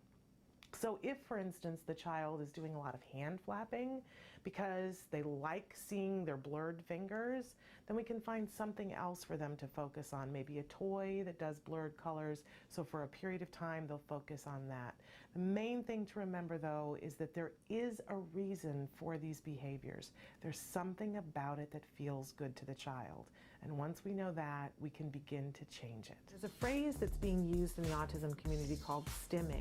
So if, for instance, the child is doing a lot of hand flapping because they like seeing their blurred fingers, then we can find something else for them to focus on, maybe a toy that does blurred colors, so for a period of time they'll focus on that. The main thing to remember, though, is that there is a reason for these behaviors. There's something about it that feels good to the child. And once we know that, we can begin to change it. There's a phrase that's being used in the autism community called stimming.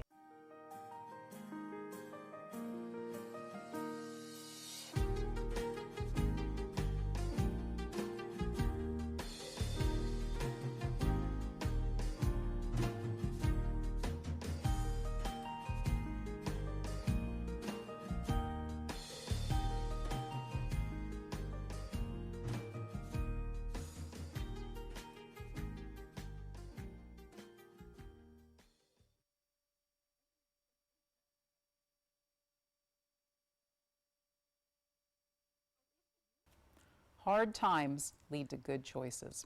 Hard times lead to good choices.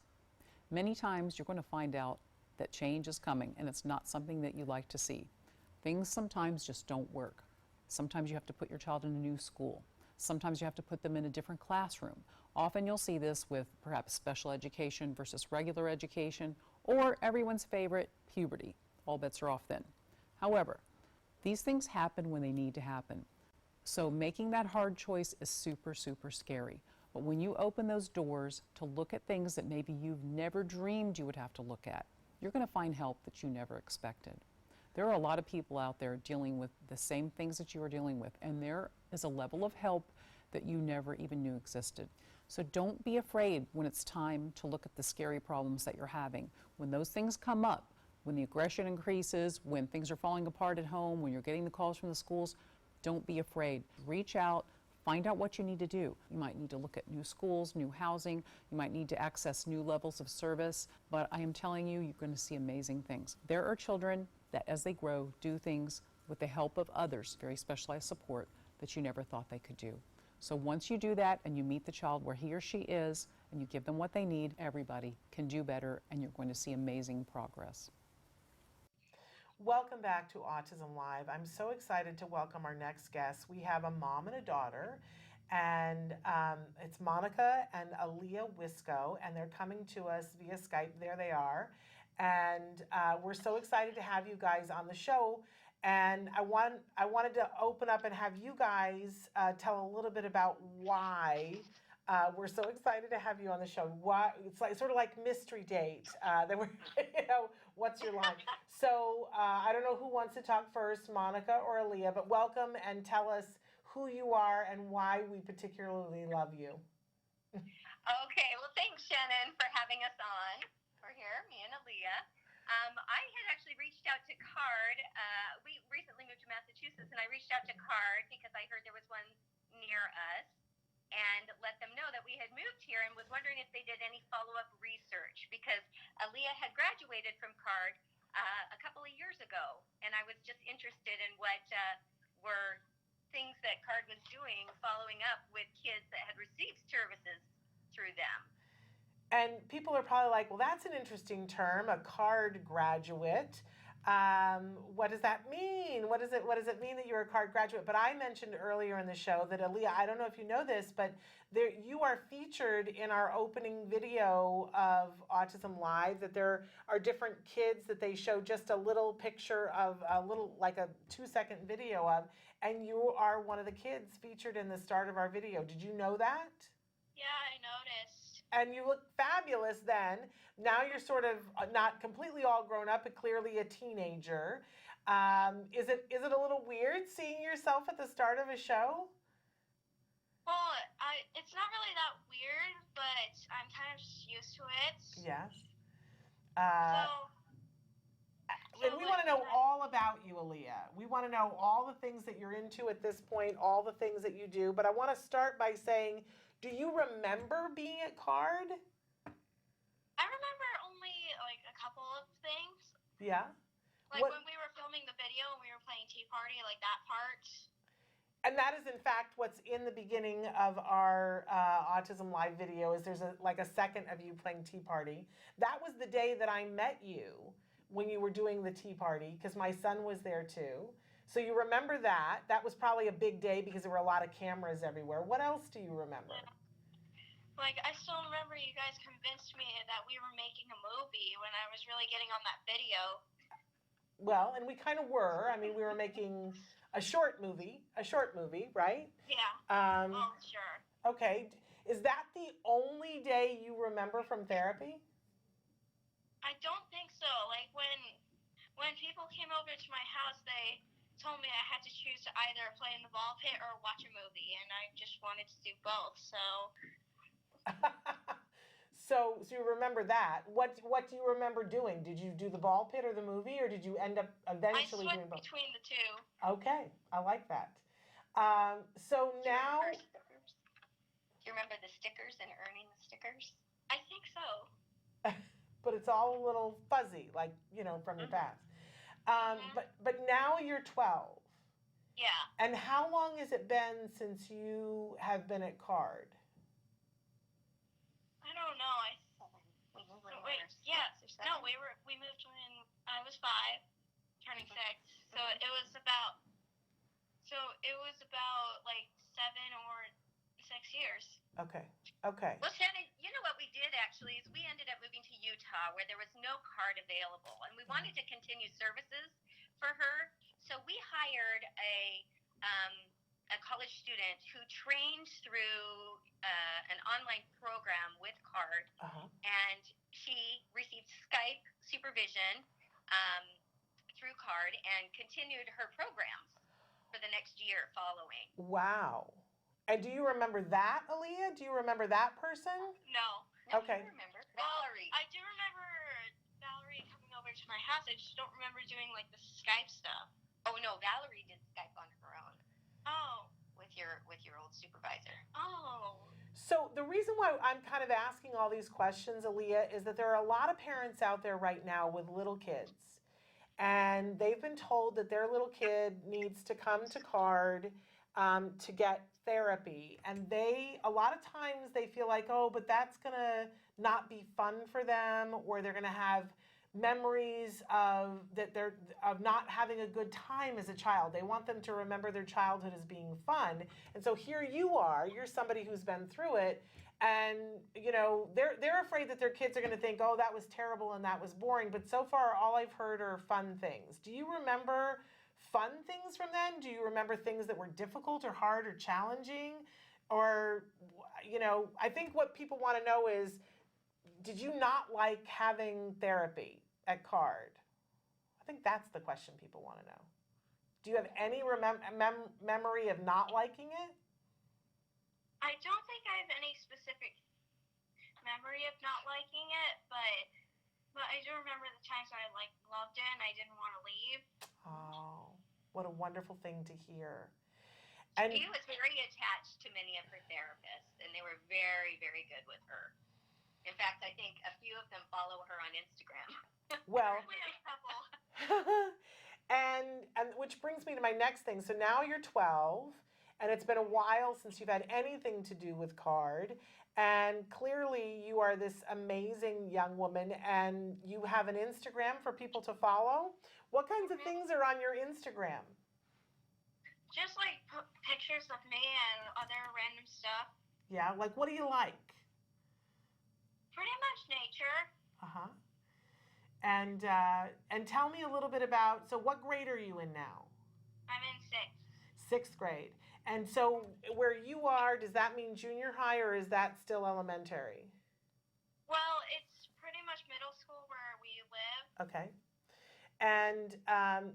Many times you're going to find out that change is coming and it's not something that you like to see. Things sometimes just don't work. Sometimes you have to put your child in a new school. Sometimes you have to put them in a different classroom. Often you'll see this with perhaps special education versus regular education, or everyone's favorite, puberty. All bets are off then. However, these things happen when they need to happen. So making that hard choice is super, super scary. But when you open those doors to look at things that maybe you've never dreamed you would have to look at, you're going to find help that you never expected. There are a lot of people out there dealing with the same things that you are dealing with, and there is a level of help that you never even knew existed. So don't be afraid when it's time to look at the scary problems that you're having. When those things come up, when the aggression increases, when things are falling apart at home, when you're getting the calls from the schools, don't be afraid. Reach out, Find out what you need to do. You might need to look at new schools, new housing. You might need to access new levels of service. But I am telling you, you're going to see amazing things. There are children that, as they grow, do things with the help of others, very specialized support, that you never thought they could do. So once you do that and you meet the child where he or she is and you give them what they need, everybody can do better, and you're going to see amazing progress. Welcome back to Autism Live. I'm so excited to welcome our next guest. We have a mom and a daughter, and it's Monica and Aliyah Wisco, and they're coming to us via Skype. There they are. And we're so excited to have you guys on the show. And I wanted to open up and have you guys tell a little bit about why we're so excited to have you on the show. Why it's like sort of like mystery date. That we're, what's your line? So I don't know who wants to talk first, Monica or Aliyah, but welcome and tell us who you are and why we particularly love you. Okay, well, thanks, Shannon, for having us on. We're here, me and Aliyah. I had actually reached out to CARD. We recently moved to Massachusetts, and I reached out to CARD because I heard there was one near us, and let them know that we had moved here and was wondering if they did any follow-up research, because Aliyah had graduated from CARD a couple of years ago, and I was just interested in what were things that CARD was doing following up with kids that had received services through them. And people are probably like, well, that's an interesting term, a CARD graduate. What does that mean? What does it mean that you're a CARD graduate? But I mentioned earlier in the show that Aliyah, I don't know if you know this, but you are featured in our opening video of Autism Live, that there are different kids that they show just a little picture of, like a 2-second video of, and you are one of the kids featured in the start of our video. Did you know that? Yeah, I noticed. And you look fabulous then. Now you're sort of not completely all grown up, but clearly a teenager. Is it a little weird seeing yourself at the start of a show? Well, it's not really that weird, but I'm kind of used to it. Yes. And we want to know all about you, Aliyah. We want to know all the things that you're into at this point, all the things that you do. But I want to start by saying, do you remember being at CARD? I remember only like a couple of things. Yeah. Like when we were filming the video and we were playing Tea Party, like that part. And that is in fact what's in the beginning of our Autism Live video. Is there's like a second of you playing Tea Party. That was the day that I met you when you were doing the Tea Party, because my son was there too. So you remember that. That was probably a big day because there were a lot of cameras everywhere. What else do you remember? Yeah. Like, I still remember you guys convinced me that we were making a movie when I was really getting on that video. Well, and we kind of were. I mean, we were making a short movie, right? Yeah. Oh, sure. Okay. Is that the only day you remember from therapy? I don't think so. Like, when people came over to my house, they told me I had to choose to either play in the ball pit or watch a movie, and I just wanted to do both. So you remember that. What do you remember doing? Did you do the ball pit or the movie, or did you end up eventually doing both? I switched between the two. Okay, I like that. So now, Do you remember the stickers and earning the stickers? I think so. But it's all a little fuzzy, like, from your past. But now you're 12. Yeah. And how long has it been since you have been at CARD? I don't know. We moved when I was 5, turning 6. So it was about like 7 or 6 years. Okay. Well, Shannon, you know what we did actually is we ended up moving to Utah, where there was no CARD available, and we wanted to continue services for her. So we hired a college student who trained through an online program with CARD, and she received Skype supervision through CARD and continued her programs for the next year following. Wow. And do you remember that, Aliyah? Do you remember that person? No. Okay. I remember Valerie. I do remember Valerie coming over to my house. I just don't remember doing like the Skype stuff. Oh no, Valerie did Skype on her own. Oh. With your old supervisor. Oh. So the reason why I'm kind of asking all these questions, Aliyah, is that there are a lot of parents out there right now with little kids. And they've been told that their little kid needs to come to CARD to get therapy. And a lot of times they feel like, oh, but that's gonna not be fun for them, or they're gonna have memories of not having a good time as a child. They want them to remember their childhood as being fun. And so here you are, you're somebody who's been through it, and they're afraid that their kids are going to think, oh, that was terrible and that was boring. But so far, all I've heard are fun things. Do you remember fun things from then? Do you remember things that were difficult or hard or challenging? Or, I think what people want to know is, did you not like having therapy at CARD? I think that's the question people want to know. Do you have any memory of not liking it? I don't think I have any specific memory of not liking it, but I do remember the times I loved it and I didn't want to leave. Oh, what a wonderful thing to hear. And she was very attached to many of her therapists, and they were very, very good with her. In fact, I think a few of them follow her on Instagram. Well, and which brings me to my next thing. So now you're 12. And it's been a while since you've had anything to do with CARD. And clearly you are this amazing young woman, and you have an Instagram for people to follow. What kinds of things are on your Instagram? Just pictures of me and other random stuff. Yeah, what do you like? Pretty much nature. Uh-huh. And tell me a little bit about, so what grade are you in now? I'm in 6th. 6th grade. And so where you are, does that mean junior high, or is that still elementary? Well, it's pretty much middle school where we live. Okay. And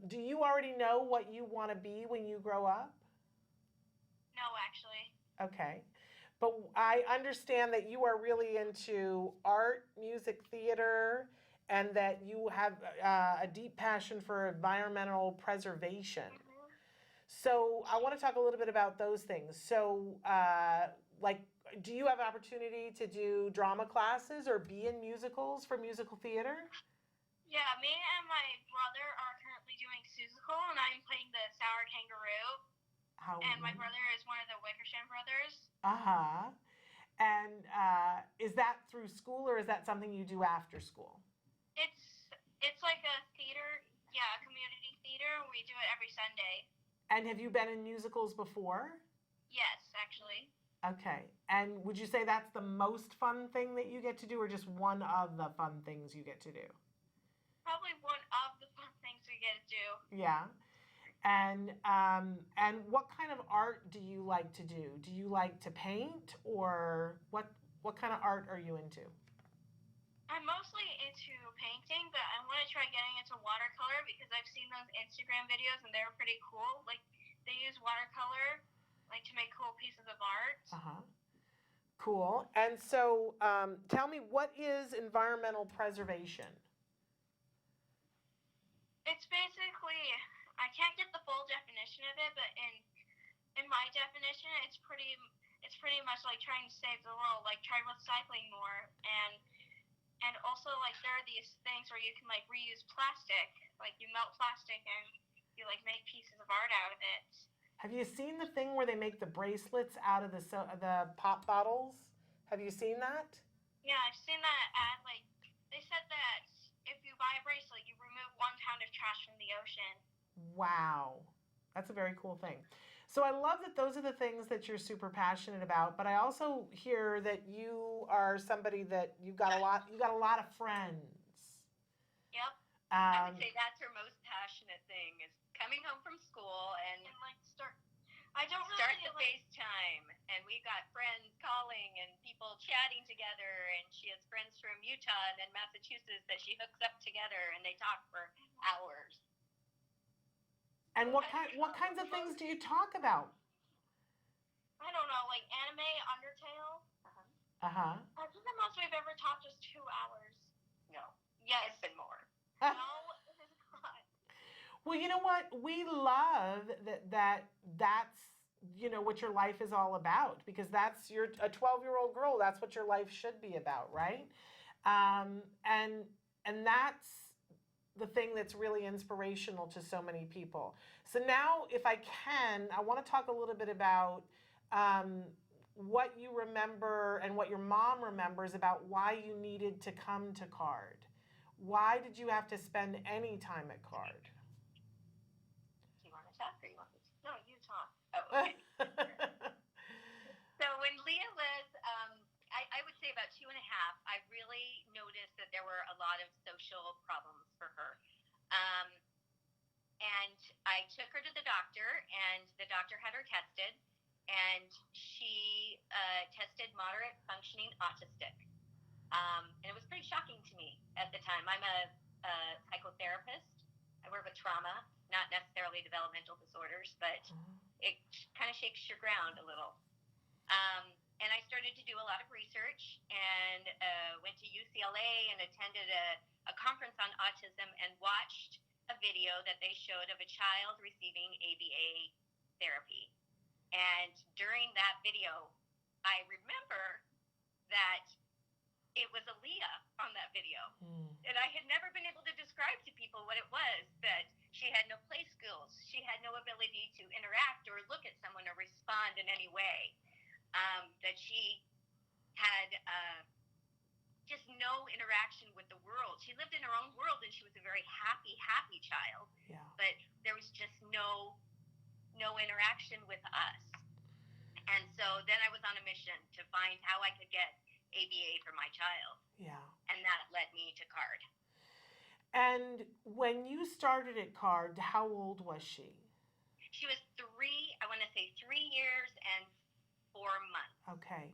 do you already know what you want to be when you grow up? No, actually. Okay. But I understand that you are really into art, music, theater, and that you have a deep passion for environmental preservation. So I want to talk a little bit about those things. So, do you have an opportunity to do drama classes or be in musicals for musical theater? Yeah, me and my brother are currently doing Seussical, and I'm playing the Sour Kangaroo. And my brother is one of the Wickersham brothers. Uh-huh. And is that through school, or is that something you do after school? It's like a theater, community theater, and we do it every Sunday. And have you been in musicals before? Yes, actually. Okay. And would you say that's the most fun thing that you get to do, or just one of the fun things you get to do? Probably one of the fun things we get to do. Yeah. And what kind of art do you like to do? Do you like to paint, or what kind of art are you into? I'm mostly into painting, but I want to try getting into watercolor because I've seen those Instagram videos and they're pretty cool. They use watercolor to make cool pieces of art. Uh-huh. Cool. And so tell me, what is environmental preservation? It's basically, I can't get the full definition of it, but in my definition, it's pretty much like trying to save the world, try recycling more, and also, there are these things where you can, reuse plastic. You melt plastic and you, make pieces of art out of it. Have you seen the thing where they make the bracelets out of the pop bottles? Have you seen that? Yeah, I've seen that ad. They said that if you buy a bracelet, you remove 1 pound of trash from the ocean. Wow. That's a very cool thing. So I love that those are the things that you're super passionate about, but I also hear that you are somebody that you got a lot of friends. Yep. I would say that's her most passionate thing, is coming home from school and start the FaceTime. And we got friends calling and people chatting together, and she has friends from Utah and Massachusetts that she hooks up together, and they talk for hours. And what kinds of things do you talk about? I don't know, anime, Undertale. Uh-huh. I think the most we've ever talked is 2 hours. No. Yes. It's been more. No, it is not. Well, you know what? We love that's what your life is all about, because that's a 12-year-old girl. That's what your life should be about, right? And that's the thing that's really inspirational to so many people. So now, if I can, I want to talk a little bit about what you remember and what your mom remembers about why you needed to come to CARD. Why did you have to spend any time at CARD? Do you want to talk or you want me to? No, you talk. Oh, okay. So when Leah was, I would say about 2.5, I really noticed that there were a lot of social problems for her. And I took her to the doctor, and the doctor had her tested, and she tested moderate functioning autistic. And it was pretty shocking to me at the time. I'm a psychotherapist. I work with trauma, not necessarily developmental disorders, but it kind of shakes your ground a little. And I started to do a lot of research and went to UCLA and attended a conference on autism and watched a video that they showed of a child receiving ABA therapy. And during that video, I remember that it was Aliyah on that video. And I had never been able to describe to people what it was, that she had no play skills. She had no ability to interact or look at someone or respond in any way. That she had just no interaction with the world. She lived in her own world, and she was a very happy child. Yeah. But there was just no interaction with us. And so then I was on a mission to find how I could get ABA for my child. Yeah. And that led me to CARD. And when you started at CARD, how old was she? She was 3 years and 4 months. Okay.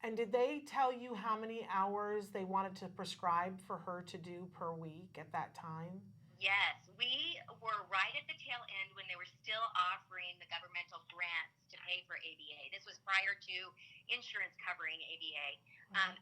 And did they tell you how many hours they wanted to prescribe for her to do per week at that time? Yes, we were right at the tail end when they were still offering the governmental grants to pay for ABA. This was prior to insurance covering ABA.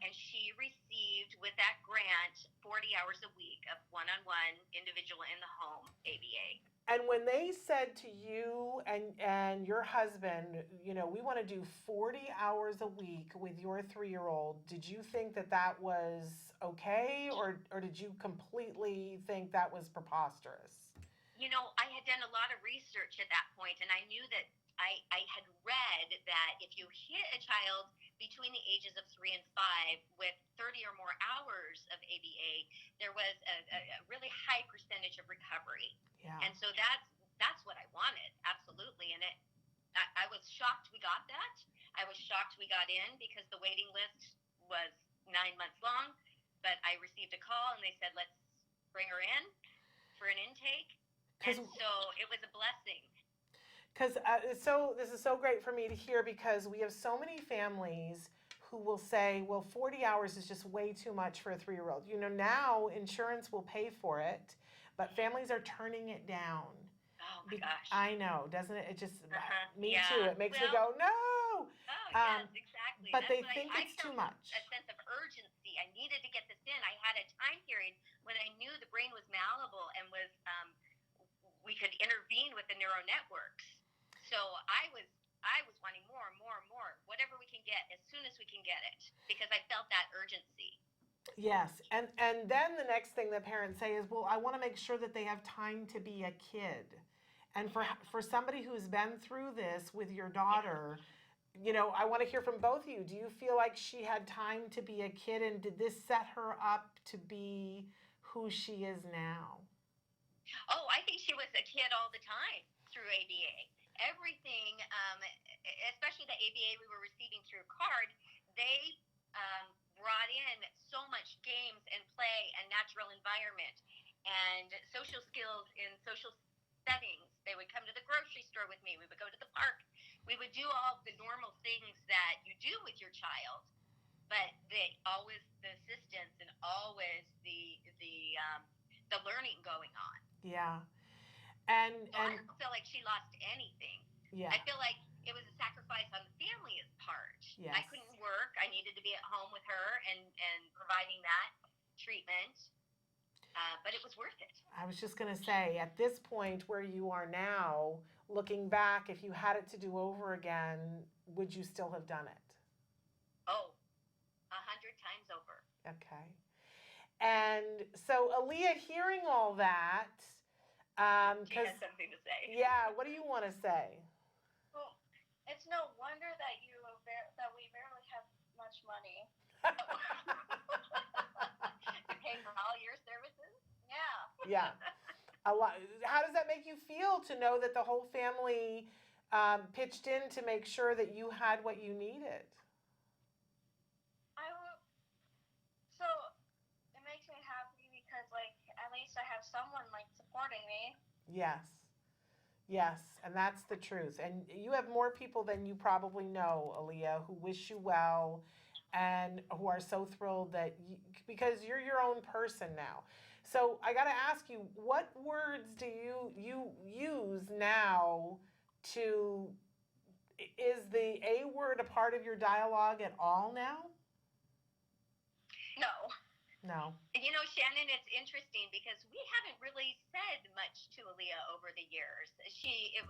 And she received, with that grant, 40 hours a week of one-on-one individual in the home ABA. And when they said to you and your husband, we want to do 40 hours a week with your 3-year-old, did you think that was okay, or did you completely think that was preposterous? I had done a lot of research at that point, and I knew that I had read that if you hit a child between the ages of 3 and 5 with 30 or more hours of ABA, there was a really high percentage of recovery. Yeah. And so that's what I wanted, absolutely. And I was shocked we got that. I was shocked we got in, because the waiting list was 9 months long. But I received a call, and they said, let's bring her in for an intake. And so it was a blessing. Because this is so great for me to hear, because we have so many families who will say, well, 40 hours is just way too much for a 3-year-old. Now insurance will pay for it, but families are turning it down. Oh my gosh. I know, doesn't it? It just, me yeah. too. It makes me go, no! Oh, yes, exactly. But That's they think it's too much. A sense of urgency. I needed to get this in. I had a time period when I knew the brain was malleable and was, we could intervene with the neural networks. So I was wanting more and more and more, whatever we can get, as soon as we can get it, because I felt that urgency. Yes, and then the next thing that parents say is, well, I want to make sure that they have time to be a kid. And for somebody who's been through this with your daughter, I want to hear from both of you. Do you feel like she had time to be a kid, and did this set her up to be who she is now? Oh, I think she was a kid all the time through ABA. Everything, especially the ABA we were receiving through CARD, they brought in so much games and play and natural environment and social skills in social settings. They would come to the grocery store with me. We would go to the park. We would do all the normal things that you do with your child, but always the assistance and always the learning going on. Yeah. So I don't feel like she lost anything. Yeah. I feel like it was a sacrifice on the family's part. Yes. I couldn't work. I needed to be at home with her and providing that treatment. But it was worth it. I was just going to say, at this point where you are now, looking back, if you had it to do over again, would you still have done it? Oh, 100 times over. Okay. And so, Aliyah, hearing all that, She has something to say. yeah, what do you want to say? Well, it's no wonder that that we barely have much money. To pay for all your services? Yeah. Yeah. A lot. How does that make you feel to know that the whole family pitched in to make sure that you had what you needed? So it makes me happy because, like, at least I have someone like supporting me. Yes. Yes, and that's the truth. And you have more people than you probably know, Aliyah, who wish you well and who are so thrilled that because you're your own person now. So I got to ask you, what words do you use now to, is the A word a part of your dialogue at all now? No. No. You know, Shannon, it's interesting because we haven't really said much to Aliyah over the years. It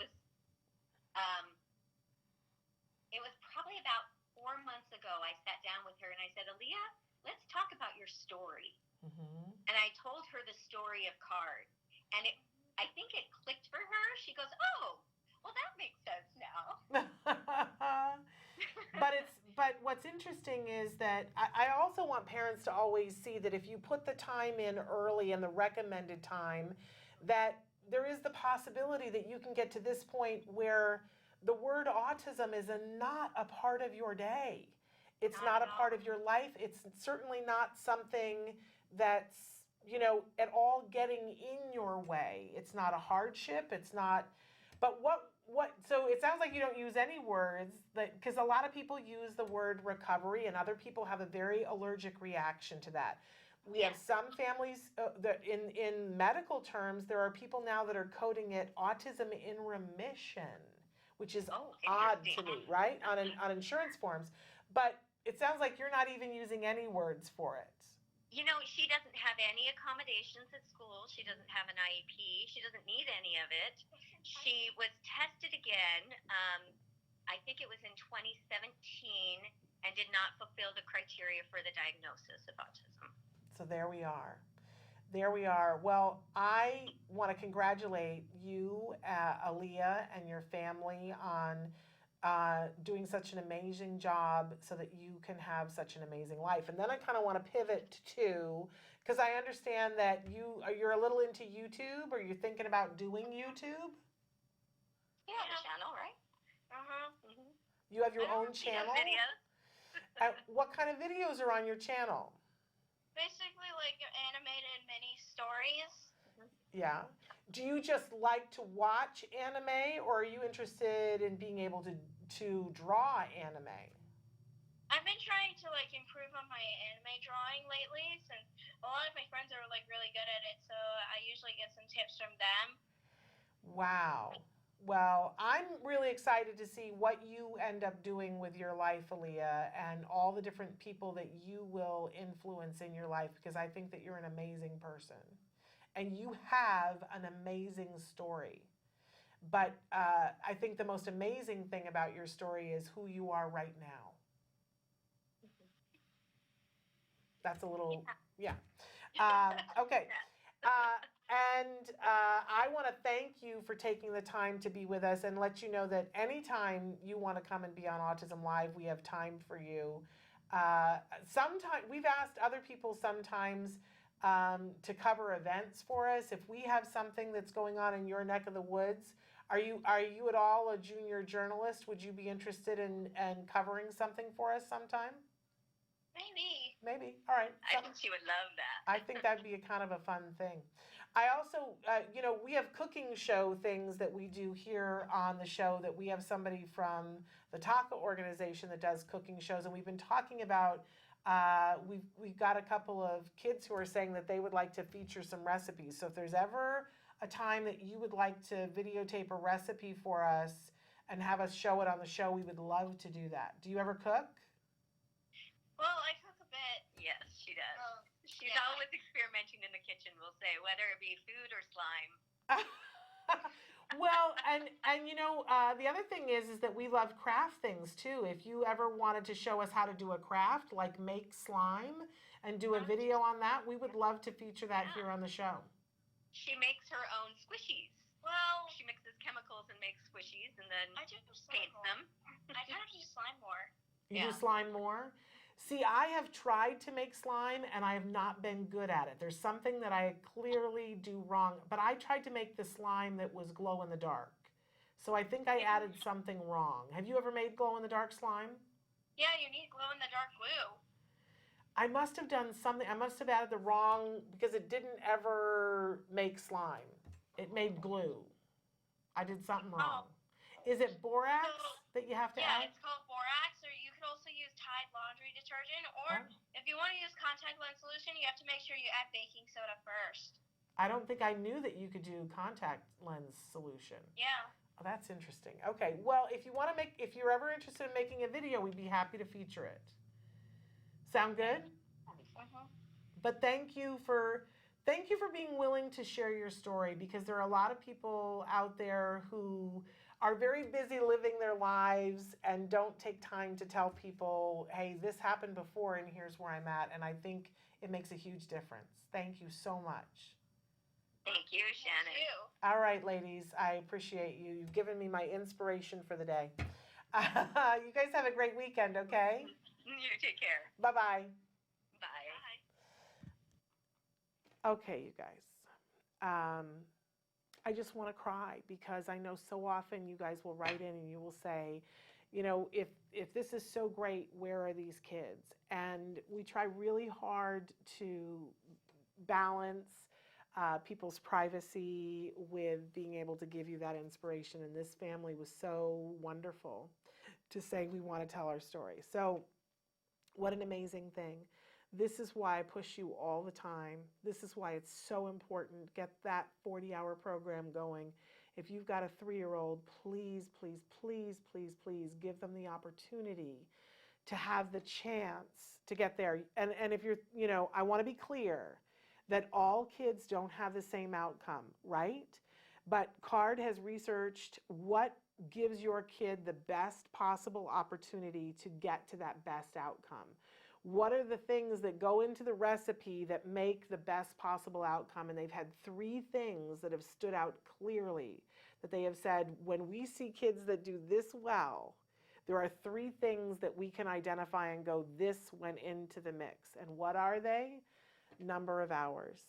was probably about 4 months ago. I sat down with her and I said, Aliyah, let's talk about your story. Mm-hmm. And I told her the story of Card, and I think it clicked for her. She goes, "Oh, well, that makes sense now." But what's interesting is that I also want parents to always see that if you put the time in early and the recommended time, that there is the possibility that you can get to this point where the word autism is not a part of your day. It's not a part of your life. It's certainly not something that's, you know, at all getting in your way. It's not a hardship. It's not, but so it sounds like you don't use any words, because a lot of people use the word recovery and other people have a very allergic reaction to that. We have some families that in medical terms, there are people now that are coding it autism in remission, which is odd to me, right? On insurance forms. But it sounds like you're not even using any words for it. You know, she doesn't have any accommodations at school. She doesn't have an IEP. She doesn't need any of it. She was tested again, I think it was in 2017, and did not fulfill the criteria for the diagnosis of autism. So there we are. There we are. Well, I want to congratulate you, Aliyah, and your family on doing such an amazing job so that you can have such an amazing life. And then I kind of want to pivot to, because I understand that you're a little into YouTube, or you're thinking about doing YouTube. You have a channel, right? Mm-hmm. You have your own channel? Videos. What kind of videos are on your channel? Basically, like animated mini stories. Yeah. Do you just like to watch anime, or are you interested in being able to draw anime? I've been trying to like improve on my anime drawing lately, since a lot of my friends are like really good at it, so I usually get some tips from them. Wow. Well, I'm really excited to see what you end up doing with your life, Aliyah, and all the different people that you will influence in your life, because I think that you're an amazing person. And you have an amazing story. But I think the most amazing thing about your story is who you are right now. That's a little, yeah. Okay. And I want to thank you for taking the time to be with us, and let you know that anytime you want to come and be on Autism Live, we have time for you. Sometimes we've asked other people sometimes to cover events for us. If we have something that's going on in your neck of the woods, are you at all a junior journalist? Would you be interested in covering something for us sometime? Maybe. All right. I think she would love that. I think that'd be a kind of a fun thing. I also, we have cooking show things that we do here on the show, that we have somebody from the Taka organization that does cooking shows, and we've been talking about, we've got a couple of kids who are saying that they would like to feature some recipes. So if there's ever a time that you would like to videotape a recipe for us and have us show it on the show, we would love to do that. Do you ever cook? Well, I cook a bit. Yes, she does. She's always experimenting in the kitchen, we'll say, whether it be food or slime. Well, and you know, the other thing is that we love craft things too. If you ever wanted to show us how to do a craft, like make slime, and do a video on that, we would love to feature that here on the show. She makes her own squishies. Well, she mixes chemicals and makes squishies and then paints them. I kind of do slime more. You do slime more? See, I have tried to make slime and I have not been good at it. There's something that I clearly do wrong, but I tried to make the slime that was glow in the dark. So I think I added something wrong. Have you ever made glow in the dark slime? Yeah, you need glow in the dark glue. I must have done something. I must have added the wrong, because it didn't ever make slime. It made glue. I did something wrong. Is it borax that you have to add? Yeah, it's called borax, or you could also use Tide laundry detergent, or if you want to use contact lens solution, you have to make sure you add baking soda first. I don't think I knew that you could do contact lens solution. Yeah. Oh, that's interesting. Okay, well, if you're ever interested in making a video, we'd be happy to feature it. Sound good? But thank you for being willing to share your story, because there are a lot of people out there who are very busy living their lives and don't take time to tell people, hey, this happened before and here's where I'm at. And I think it makes a huge difference. Thank you so much. Thank you, Shannon. Thank you. All right, ladies, I appreciate you. You've given me my inspiration for the day. You guys have a great weekend, okay? You take care. Bye-bye. Bye. Okay, you guys. I just want to cry, because I know so often you guys will write in and you will say, you know, if this is so great, where are these kids? And we try really hard to balance people's privacy with being able to give you that inspiration. And this family was so wonderful to say, we want to tell our story. So what an amazing thing. This is why I push you all the time. This is why it's so important. Get that 40-hour program going. If you've got a 3-year-old, please, please, please, please, please give them the opportunity to have the chance to get there. And if you're, you know, I want to be clear that all kids don't have the same outcome, right? But CARD has researched what gives your kid the best possible opportunity to get to that best outcome. What are the things that go into the recipe that make the best possible outcome? And they've had 3 things that have stood out clearly, that they have said, when we see kids that do this well, there are 3 things that we can identify and go, this went into the mix. And what are they? Number of hours.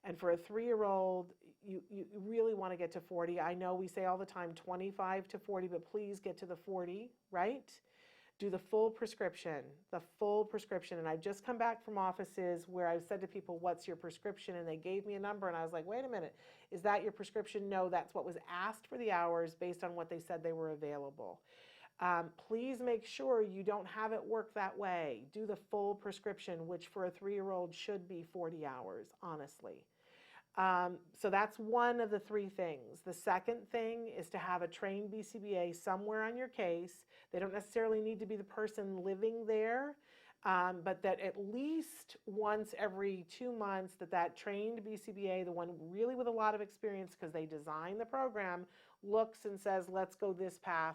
And for a 3-year-old, you really want to get to 40. I know we say all the time 25 to 40, but please get to the 40, right? Do the full prescription, And I've just come back from offices where I've said to people, what's your prescription? And they gave me a number and I was like, wait a minute, is that your prescription? No, that's what was asked for the hours based on what they said they were available. Please make sure you don't have it work that way. Do the full prescription, which for a 3-year-old should be 40 hours, honestly. So that's one of the 3 things. The second thing is to have a trained BCBA somewhere on your case. They don't necessarily need to be the person living there, but that at least once every 2 months that trained BCBA, the one really with a lot of experience because they design the program, looks and says, let's go this path,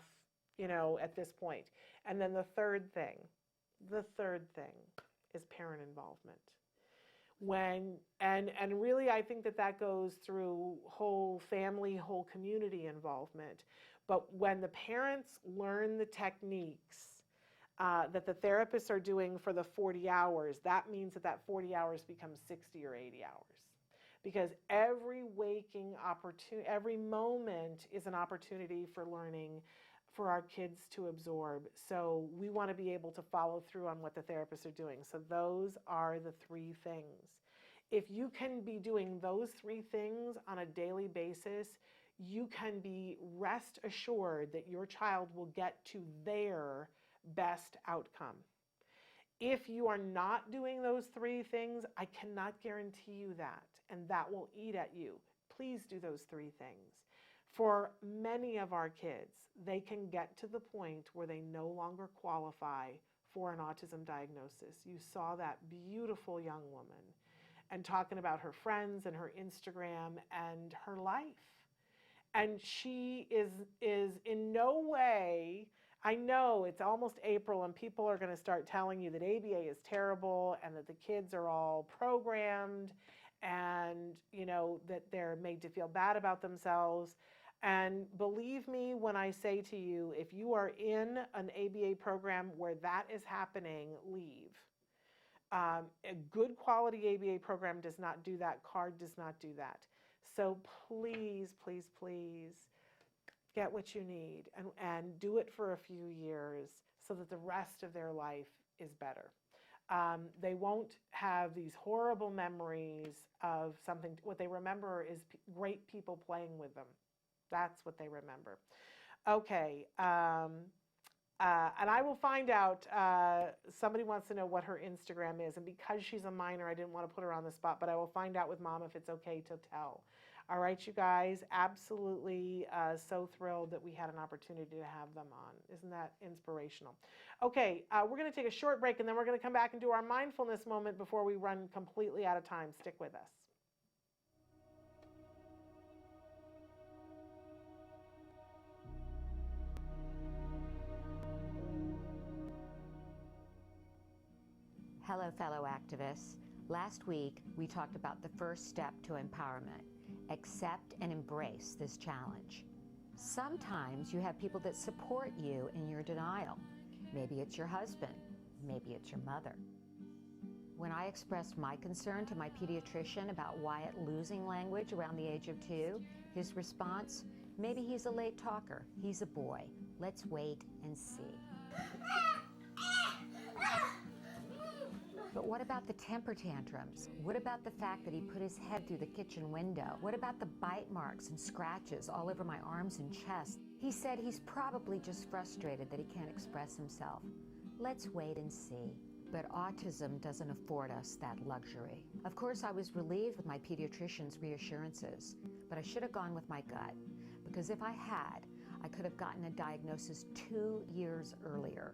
you know, at this point. And then the third thing is parent involvement. And really I think that goes through whole family, whole community involvement. But when the parents learn the techniques that the therapists are doing for the 40 hours, that means that 40 hours becomes 60 or 80 hours. Because every waking opportunity, every moment is an opportunity for learning for our kids to absorb. So we want to be able to follow through on what the therapists are doing. So those are the 3 things. If you can be doing those 3 things on a daily basis, you can be rest assured that your child will get to their best outcome. If you are not doing those 3 things, I cannot guarantee you that, and that will eat at you. Please do those 3 things. For many of our kids, they can get to the point where they no longer qualify for an autism diagnosis. You saw that beautiful young woman and talking about her friends and her Instagram and her life. And she is in no way, I know it's almost April and people are going to start telling you that ABA is terrible and that the kids are all programmed and, you know, that they're made to feel bad about themselves. And believe me when I say to you, if you are in an ABA program where that is happening, leave. A good quality ABA program does not do that. CARD does not do that. So please, please, please get what you need and do it for a few years so that the rest of their life is better. They won't have these horrible memories of something. What they remember is great people playing with them. That's what they remember. Okay. And I will find out, somebody wants to know what her Instagram is. And because she's a minor, I didn't want to put her on the spot, but I will find out with Mom if it's okay to tell. All right, you guys, absolutely so thrilled that we had an opportunity to have them on. Isn't that inspirational? Okay, we're going to take a short break, and then we're going to come back and do our mindfulness moment before we run completely out of time. Stick with us. Hello, fellow activists. Last week, we talked about the first step to empowerment. Accept and embrace this challenge. Sometimes you have people that support you in your denial. Maybe it's your husband, maybe it's your mother. When I expressed my concern to my pediatrician about Wyatt losing language around the age of 2, his response, maybe he's a late talker, he's a boy. Let's wait and see. But what about the temper tantrums? What about the fact that he put his head through the kitchen window? What about the bite marks and scratches all over my arms and chest? He said he's probably just frustrated that he can't express himself. Let's wait and see. But autism doesn't afford us that luxury. Of course, I was relieved with my pediatrician's reassurances, but I should have gone with my gut, because if I had, I could have gotten a diagnosis 2 years earlier.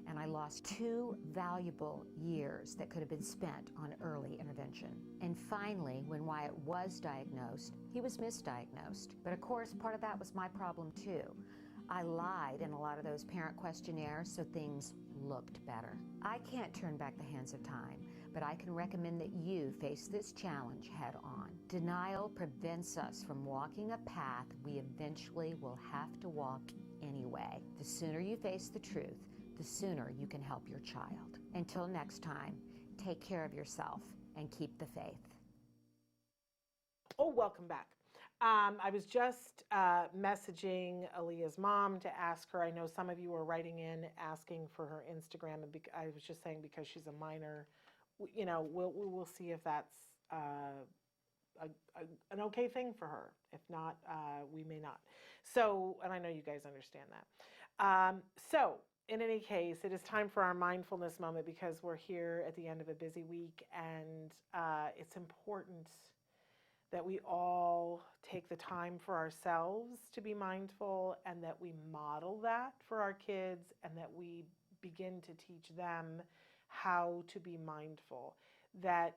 And I lost 2 valuable years that could have been spent on early intervention. And finally, when Wyatt was diagnosed, he was misdiagnosed. But of course, part of that was my problem too. I lied in a lot of those parent questionnaires so things looked better. I can't turn back the hands of time, but I can recommend that you face this challenge head on. Denial prevents us from walking a path we eventually will have to walk anyway. The sooner you face the truth, the sooner you can help your child. Until next time, take care of yourself and keep the faith. Oh, welcome back. I was just messaging Aliyah's mom to ask her. I know some of you are writing in asking for her Instagram, and I was just saying because she's a minor, you know, we'll see if that's an okay thing for her. If not, we may not. So, and I know you guys understand that. So, in any case, it is time for our mindfulness moment because we're here at the end of a busy week, and it's important that we all take the time for ourselves to be mindful and that we model that for our kids and that we begin to teach them how to be mindful. That,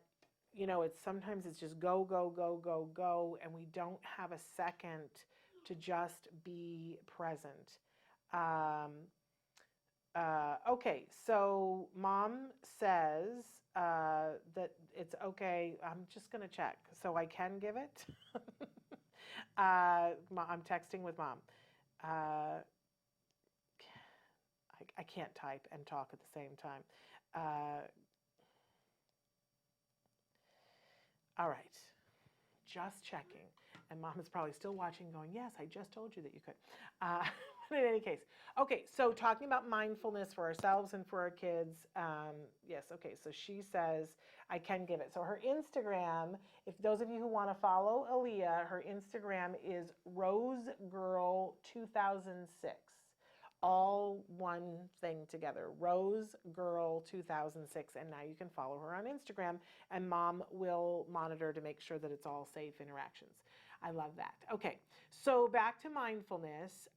you know, sometimes it's just go, go, go, go, go, and we don't have a second to just be present. Okay, so Mom says that it's okay. I'm just going to check. So I can give it? I'm texting with Mom. I can't type and talk at the same time. All right, just checking. And Mom is probably still watching going, yes, I just told you that you could. But in any case, okay, so talking about mindfulness for ourselves and for our kids, yes, okay, so she says, I can give it. So her Instagram, if those of you who want to follow Aliyah, her Instagram is RoseGirl2006. All one thing together, RoseGirl2006, and now you can follow her on Instagram, and Mom will monitor to make sure that it's all safe interactions. I love that. Okay, so back to mindfulness,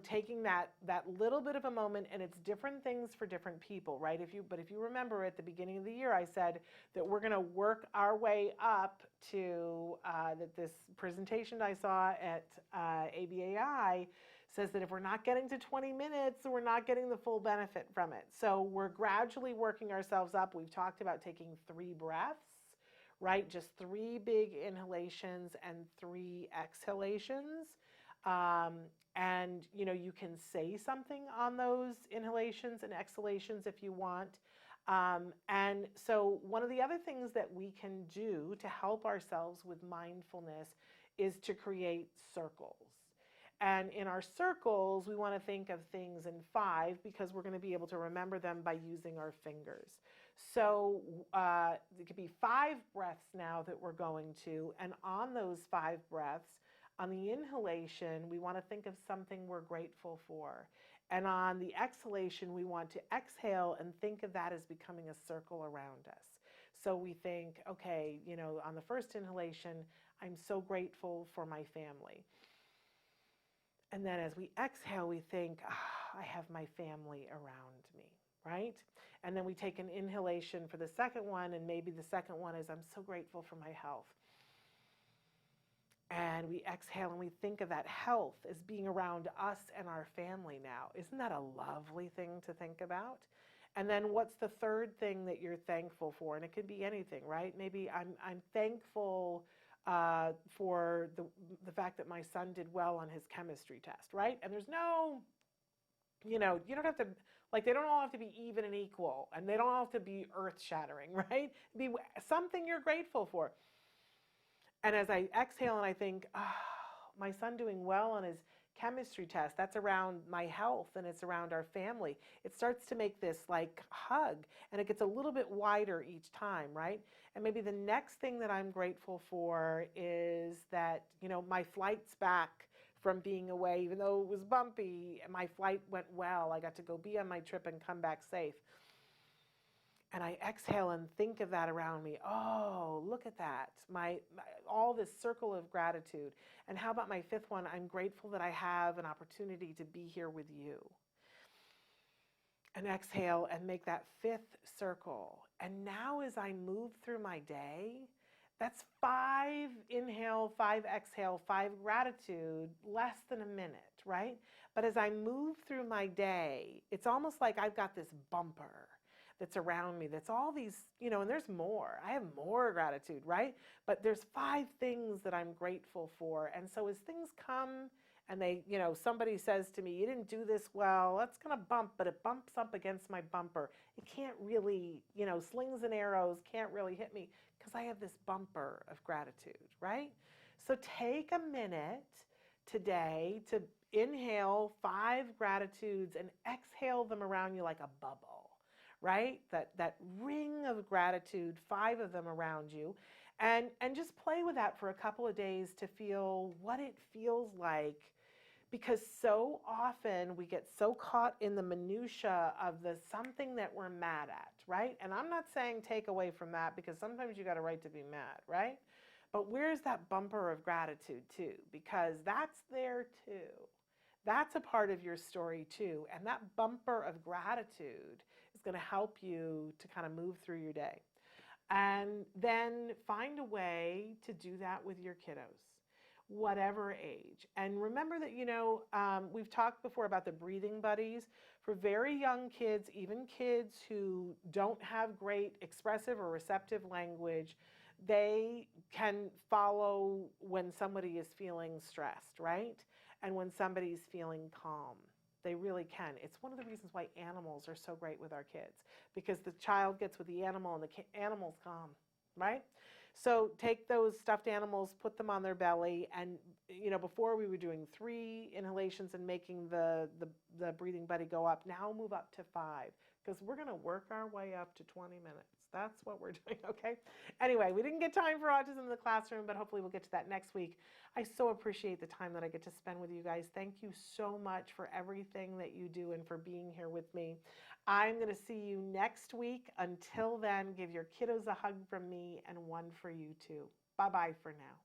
taking that little bit of a moment, and it's different things for different people, right? But if you remember at the beginning of the year, I said that we're going to work our way up to that this presentation I saw at ABAI says that if we're not getting to 20 minutes, we're not getting the full benefit from it. So we're gradually working ourselves up. We've talked about taking 3 breaths, right? Just 3 big inhalations and 3 exhalations. And you can say something on those inhalations and exhalations if you want. And so one of the other things that we can do to help ourselves with mindfulness is to create circles. And in our circles, we want to think of things in 5 because we're going to be able to remember them by using our fingers. So it could be 5 breaths now that we're going to, and on those 5 breaths, on the inhalation, we want to think of something we're grateful for. And on the exhalation, we want to exhale and think of that as becoming a circle around us. So we think, okay, on the first inhalation, I'm so grateful for my family. And then as we exhale, we think, I have my family around me, right? And then we take an inhalation for the second one, and maybe the second one is, I'm so grateful for my health. And we exhale and we think of that health as being around us and our family now. Isn't that a lovely thing to think about? And then what's the third thing that you're thankful for? And it could be anything, right? Maybe I'm thankful for the fact that my son did well on his chemistry test, right? And there's no, you don't have to, they don't all have to be even and equal, and they don't all have to be earth-shattering, right? Be something you're grateful for. And as I exhale and I think, my son doing well on his chemistry test, that's around my health and it's around our family. It starts to make this hug, and it gets a little bit wider each time, right? And maybe the next thing that I'm grateful for is that, my flight's back from being away, even though it was bumpy, my flight went well. I got to go be on my trip and come back safe. And I exhale and think of that around me. Oh, look at that. All this circle of gratitude. And how about my 5th one? I'm grateful that I have an opportunity to be here with you. And exhale and make that 5th circle. And now as I move through my day, that's 5 inhale, 5 exhale, 5 gratitude, less than a minute, right? But as I move through my day, it's almost like I've got this bumper that's around me. That's all these, and there's more. I have more gratitude, right? But there's 5 things that I'm grateful for. And so as things come and they, somebody says to me, you didn't do this well, that's going to bump, but it bumps up against my bumper. It can't really, slings and arrows can't really hit me because I have this bumper of gratitude, right? So take a minute today to inhale 5 gratitudes and exhale them around you like a bubble, right? That ring of gratitude, 5 of them around you, and just play with that for a couple of days to feel what it feels like, because so often we get so caught in the minutia of the something that we're mad at, right? And I'm not saying take away from that, because sometimes you got a right to be mad, right? But where's that bumper of gratitude too? Because that's there too. That's a part of your story too. And that bumper of gratitude is going to help you to kind of move through your day. And then find a way to do that with your kiddos, whatever age. And remember that, we've talked before about the breathing buddies. For very young kids, even kids who don't have great expressive or receptive language, they can follow when somebody is feeling stressed, right? And when somebody's feeling calm. They really can. It's one of the reasons why animals are so great with our kids, because the child gets with the animal and the animal's calm, right? So take those stuffed animals, put them on their belly, and before we were doing 3 inhalations and making the breathing buddy go up. Now move up to 5, because we're going to work our way up to 20 minutes. That's what we're doing, okay? Anyway, we didn't get time for autism in the classroom, but hopefully we'll get to that next week. I so appreciate the time that I get to spend with you guys. Thank you so much for everything that you do and for being here with me. I'm going to see you next week. Until then, give your kiddos a hug from me and one for you too. Bye-bye for now.